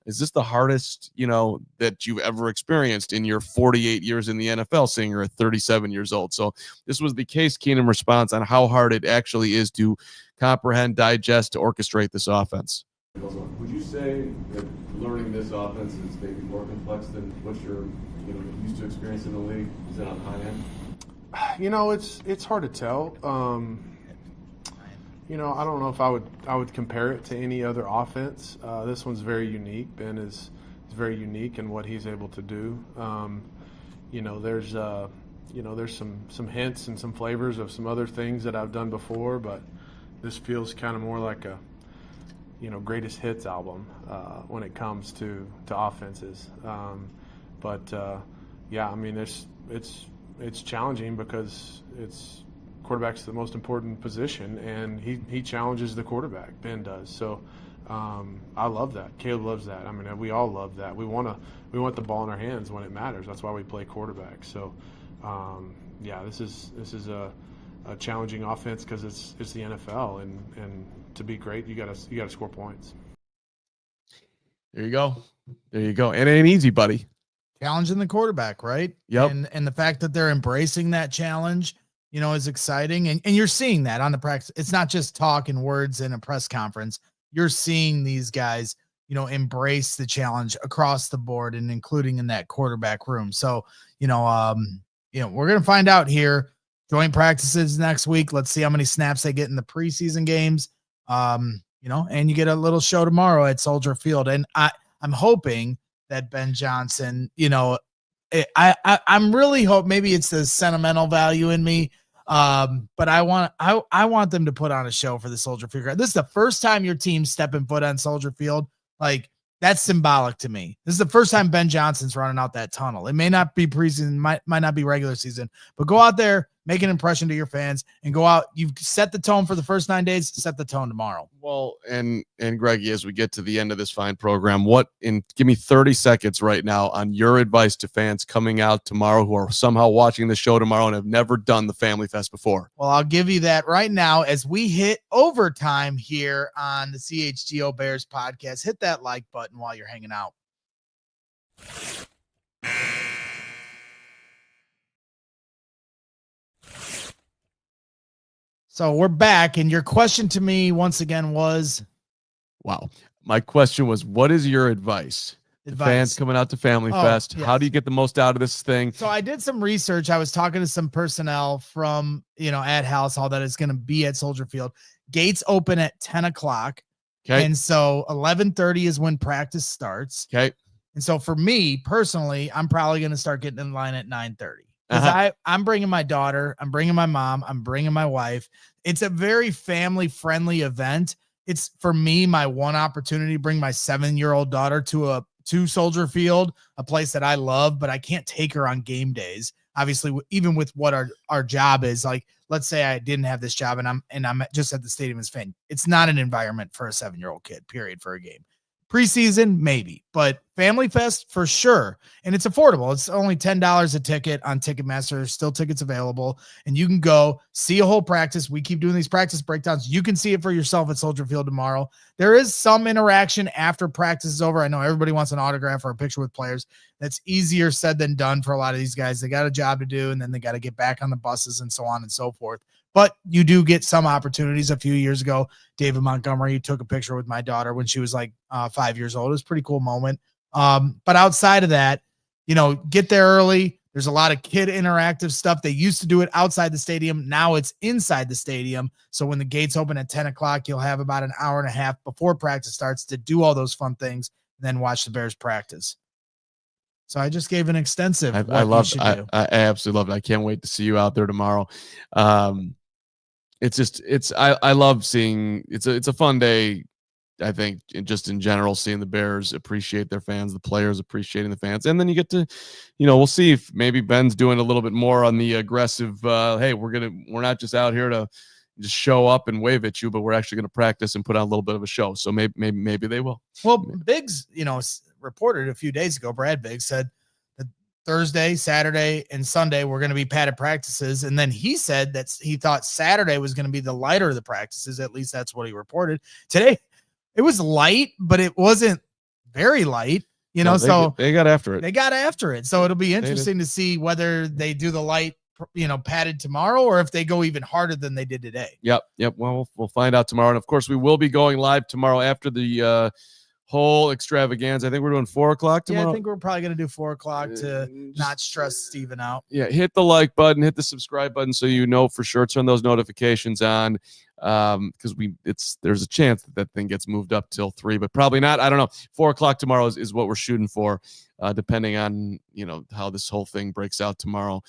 is this the hardest, that you've ever experienced in your 48 years in the NFL, seeing you're at 37 years old? So this was the Case Keenum response on how hard it actually is to comprehend, digest, to orchestrate this offense. Would you say that learning this offense is maybe more complex than what you're used to experience in the league? Is that on the high end? It's hard to tell. I don't know if I would compare it to any other offense. This one's very unique. Ben is very unique in what he's able to do. There's some hints and some flavors of some other things that I've done before, but this feels kind of more like a greatest hits album when it comes to offenses. It's challenging because quarterback's the most important position, and he challenges the quarterback. Ben does. So I love that. Caleb loves that. We all love that. We want the ball in our hands when it matters. That's why we play quarterback. So this is a challenging offense because it's the NFL, and to be great, you gotta score points. There you go. It ain't easy, buddy. Challenging the quarterback, right? Yep. And the fact that they're embracing that challenge, is exciting. And you're seeing that on the practice. It's not just talk and words in a press conference. You're seeing these guys, embrace the challenge across the board and including in that quarterback room. So, we're going to find out here. Joint practices next week. Let's see how many snaps they get in the preseason games. And you get a little show tomorrow at Soldier Field. And I'm hoping that Ben Johnson, I'm really hope maybe it's the sentimental value in me. But I want them to put on a show for the Soldier Field. This is the first time your team's stepping foot on Soldier Field. Like, that's symbolic to me. This is the first time Ben Johnson's running out that tunnel. It may not be preseason, might not be regular season, but go out there, make an impression to your fans, and go out. You've set the tone for the first 9 days, set the tone tomorrow. Well, and Greggy, as we get to the end of this fine program, give me 30 seconds right now on your advice to fans coming out tomorrow who are somehow watching the show tomorrow and have never done the Family Fest before. Well, I'll give you that right now as we hit overtime here on the CHGO Bears podcast. Hit that like button while you're hanging out. So we're back, and your question to me once again was, wow. My question was, what is your advice? The fans coming out to Family Fest. Yes. How do you get the most out of this thing? So I did some research. I was talking to some personnel from, at House Hall that is going to be at Soldier Field. Gates open at 10 o'clock. Okay. And so 11:30 is when practice starts. Okay. And so for me personally, I'm probably going to start getting in line at 9:30. Because I'm bringing my daughter, I'm bringing my mom, I'm bringing my wife. It's a very family-friendly event. It's, for me, my one opportunity to bring my 7-year-old daughter to Soldier Field, a place that I love, but I can't take her on game days. Obviously, even with what our job is, like, let's say I didn't have this job and I'm just at the stadium as a fan. It's not an environment for a 7-year-old kid, period, for a game. Preseason, maybe, but Family Fest for sure. And it's affordable. It's only $10 a ticket on Ticketmaster. There's still tickets available, and you can go see a whole practice. We keep doing these practice breakdowns. You can see it for yourself at Soldier Field tomorrow. There is some interaction after practice is over. I know everybody wants an autograph or a picture with players. That's easier said than done for a lot of these guys. They got a job to do, and then they got to get back on the buses and so on and so forth. But you do get some opportunities. A few years ago, David Montgomery took a picture with my daughter when she was like 5 years old. It was a pretty cool moment. But outside of that, get there early. There's a lot of kid interactive stuff. They used to do it outside the stadium. Now it's inside the stadium. So when the gates open at 10 o'clock, you'll have about an hour and a half before practice starts to do all those fun things, and then watch the Bears practice. So I just gave an extensive. I absolutely love it. I can't wait to see you out there tomorrow. I love seeing, it's a fun day. I think just in general, seeing the Bears appreciate their fans, the players appreciating the fans. And then you get to, we'll see if maybe Ben's doing a little bit more on the aggressive, hey, we're not just out here to just show up and wave at you, but we're actually going to practice and put on a little bit of a show. So maybe they will. Well, Biggs, reported a few days ago, Brad Biggs said that Thursday, Saturday, and Sunday were going to be padded practices. And then he said that he thought Saturday was going to be the lighter of the practices. At least that's what he reported. Today, it was light, but it wasn't very light, so they got after it. They got after it. So it'll be interesting to see whether they do the light, padded tomorrow, or if they go even harder than they did today. Yep. Well, we'll find out tomorrow. And of course, we will be going live tomorrow after the whole extravaganza. I think we're doing 4 o'clock tomorrow. Yeah, I think we're probably going to do 4 o'clock to not stress Steven out. Yeah, hit the like button, hit the subscribe button so for sure. Turn those notifications on, because there's a chance that thing gets moved up till 3, but probably not. I don't know. 4 o'clock tomorrow is what we're shooting for, depending on how this whole thing breaks out tomorrow.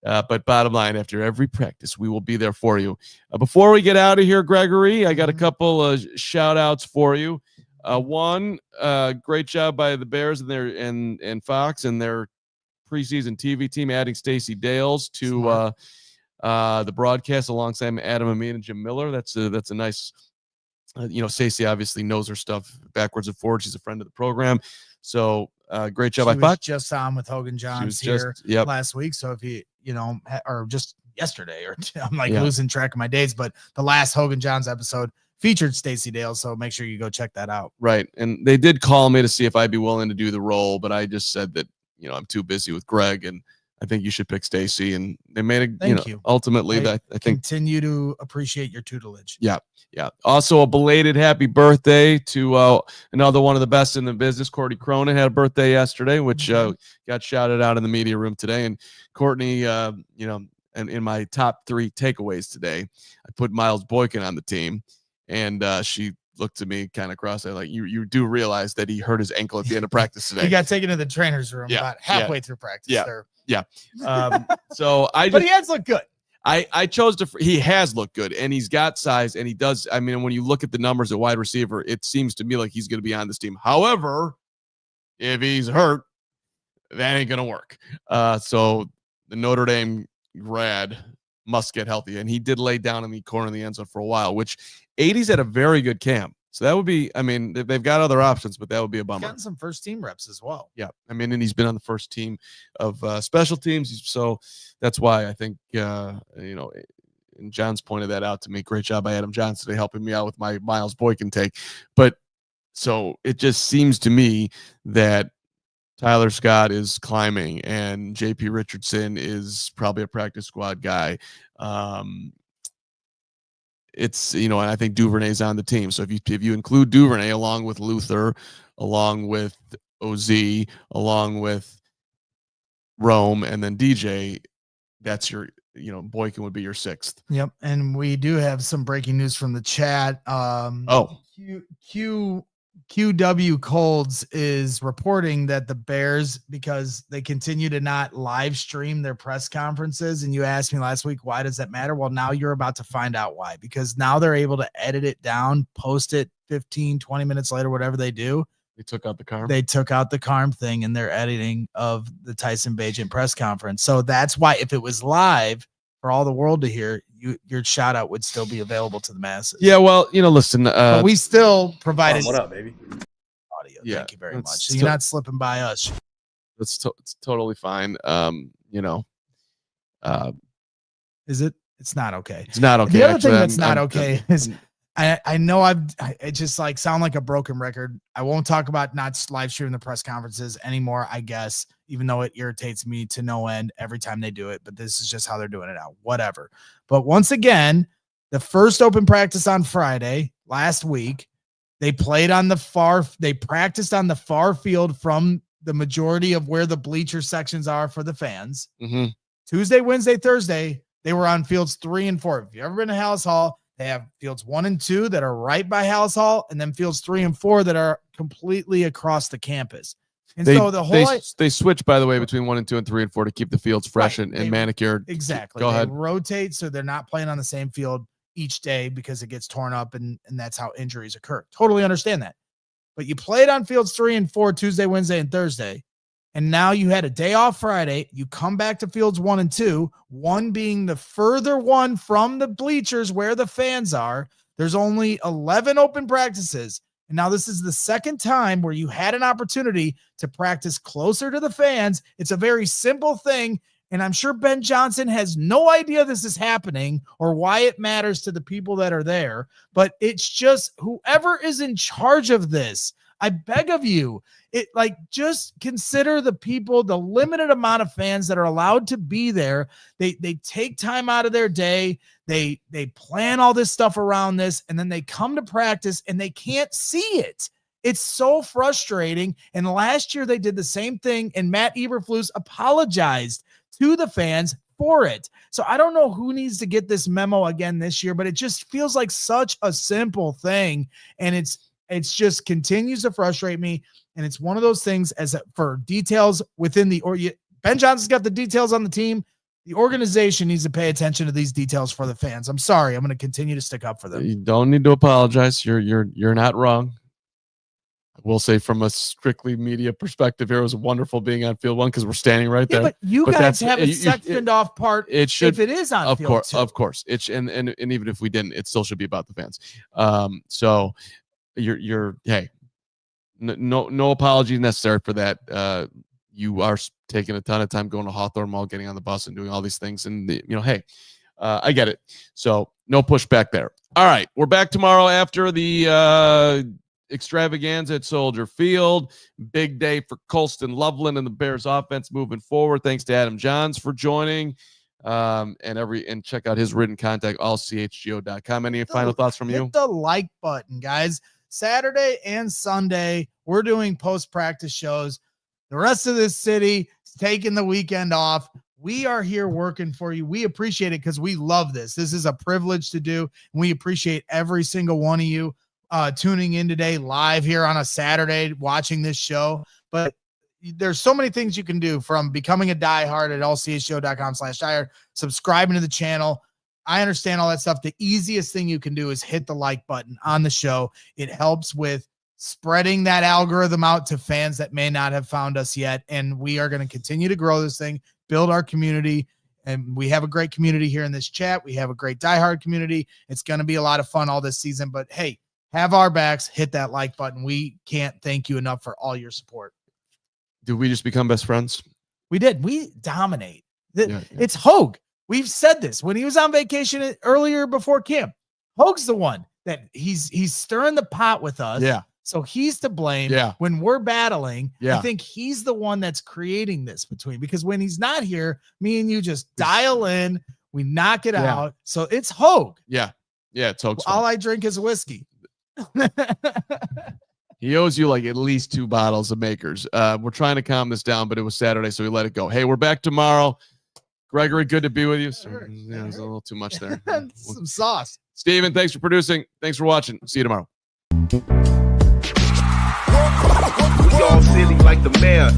But bottom line, after every practice, we will be there for you. Before we get out of here, Gregory, I got a couple of shout outs for you. One, great job by the Bears and Fox and their preseason TV team, adding Stacey Dales to the broadcast alongside Adam Amin and Jim Miller. That's a nice, Stacey obviously knows her stuff backwards and forwards. She's a friend of the program. So great job by Fox. Just on with Hogan Jahns here last week. So if you, or just yesterday, or I'm losing track of my days, but the last Hogan Jahns episode featured Stacey Dale, so make sure you go check that out. Right. And they did call me to see if I'd be willing to do the role, but I just said that, I'm too busy with Greg, and I think you should pick Stacey. And they made ultimately I think continue to appreciate your tutelage. Yeah. Also a belated happy birthday to another one of the best in the business. Courtney Cronin had a birthday yesterday, which got shouted out in the media room today. And Courtney, and in my top 3 takeaways today, I put Miles Boykin on the team. And she looked at me kind of cross-eyed, like, you do realize that he hurt his ankle at the end of practice today. He got taken to the trainer's room about halfway through practice. So but he has looked good. I chose he has looked good, and he's got size, and he does. I mean, when you look at the numbers at wide receiver, it seems to me like he's going to be on this team. However, if he's hurt, that ain't going to work. So the Notre Dame grad must get healthy. And he did lay down in the corner of the end zone for a while, which 80's had a very good camp. So that would be, I mean, they've got other options, but that would be a bummer. He's gotten some first team reps as well. Yeah. I mean, and he's been on the first team of special teams. So that's why I think, and John's pointed that out to me. Great job by Adam Jahns today helping me out with my Miles Boykin take. But so it just seems to me that Tyler Scott is climbing and JP Richardson is probably a practice squad guy. It's, and I think Duvernay's on the team. So if you include Duvernay along with Luther, along with OZ, along with Rome, and then DJ, that's your, Boykin would be your sixth. Yep. And we do have some breaking news from the chat. QW Colds is reporting that the Bears, because they continue to not live stream their press conferences, and you asked me last week, why does that matter? Well, now you're about to find out why, because now they're able to edit it down, post it 15, 20 minutes later, whatever they do. They took out the Carm. They took out the Carm thing in their editing of the Tyson Bagent press conference. So that's why if it was live for all the world to hear, your shout out would still be available to the masses. Yeah, well, listen. But we still provided What up, baby? audio. Yeah, Thank you very much. it's So you're not slipping by us. It's totally fine. Is it? It's not okay. It's not okay. The other Actually, thing that's I'm- not okay is I know it just like sound like a broken record. I won't talk about not live streaming the press conferences anymore, I guess, even though it irritates me to no end every time they do it, but this is just how they're doing it now, whatever. But once again, the first open practice on Friday last week, they practiced on the far field from the majority of where the bleacher sections are for the fans. Mm-hmm. Tuesday, Wednesday, Thursday, they were on fields 3 and 4. If you've ever been to Hallis Hall, they have fields 1 and 2 that are right by Hallis Hall, and then fields 3 and 4 that are completely across the campus. And so the whole they switch, by the way, between 1 and 2 and 3 and 4 to keep the fields fresh Right. and manicured. Exactly. Go ahead. They rotate so they're not playing on the same field each day because it gets torn up and that's how injuries occur. Totally understand that. But you played on fields 3 and 4 Tuesday, Wednesday, and Thursday. And now you had a day off Friday. You come back to fields 1 and 2, 1 being the further one from the bleachers where the fans are. There's only 11 open practices. And now this is the second time where you had an opportunity to practice closer to the fans. It's a very simple thing. And I'm sure Ben Johnson has no idea this is happening or why it matters to the people that are there. But it's just whoever is in charge of this, I beg of you, just consider the people, the limited amount of fans that are allowed to be there. They take time out of their day. They plan all this stuff around this, and then they come to practice and they can't see it. It's so frustrating. And last year they did the same thing, and Matt Eberflus apologized to the fans for it. So I don't know who needs to get this memo again this year, but it just feels like such a simple thing, and it's just continues to frustrate me. And it's one of those things for details within Ben Johnson's got the details on the team. The organization needs to pay attention to these details for the fans. I'm sorry. I'm going to continue to stick up for them. You don't need to apologize. You're not wrong. I will say from a strictly media perspective, here, it was wonderful being on field 1 because we're standing right there. But you guys haven't sectioned off part. It should, if it is on field 2. Of course. And even if we didn't, it still should be about the fans. So hey, no apology necessary for that. You are taking a ton of time going to Hawthorne Mall, getting on the bus and doing all these things. And hey, I get it. So no pushback there. All right. We're back tomorrow after the extravaganza at Soldier Field. Big day for Colston Loveland and the Bears offense moving forward. Thanks to Adam Jahns for joining. And check out his written contact, allchgo.com. Any final thoughts from you? Hit the like button, guys. Saturday and Sunday, we're doing post-practice shows. The rest of this city is taking the weekend off. We are here working for you. We appreciate it because we love this. This is a privilege to do. And we appreciate every single one of you tuning in today live here on a Saturday, watching this show. But there's so many things you can do, from becoming a diehard at allchgo.com/diehard, subscribing to the channel. I understand all that stuff. The easiest thing you can do is hit the like button on the show. It helps with spreading that algorithm out to fans that may not have found us yet. And we are going to continue to grow this thing, build our community. And we have a great community here in this chat. We have a great diehard community. It's going to be a lot of fun all this season. But hey, have our backs. Hit that like button. We can't thank you enough for all your support. Did we just become best friends? We did. We dominate. Yeah. It's Hogue. We've said this when he was on vacation earlier before camp. Hogue's the one that he's stirring the pot with us. Yeah. So he's to blame. Yeah. When we're battling, Yeah. I think he's the one that's creating this between, because when he's not here, me and you just dial in, we knock it out. So it's Hogue. Yeah. Yeah. It's Hogue's All fault. I drink is whiskey. He owes you like at least 2 bottles of Makers. We're trying to calm this down, but it was Saturday, so we let it go. Hey, we're back tomorrow. Gregory, good to be with you. Yeah, there's a little too much there. Some sauce. Steven, thanks for producing. Thanks for watching. See you tomorrow. We all silly like the mayor.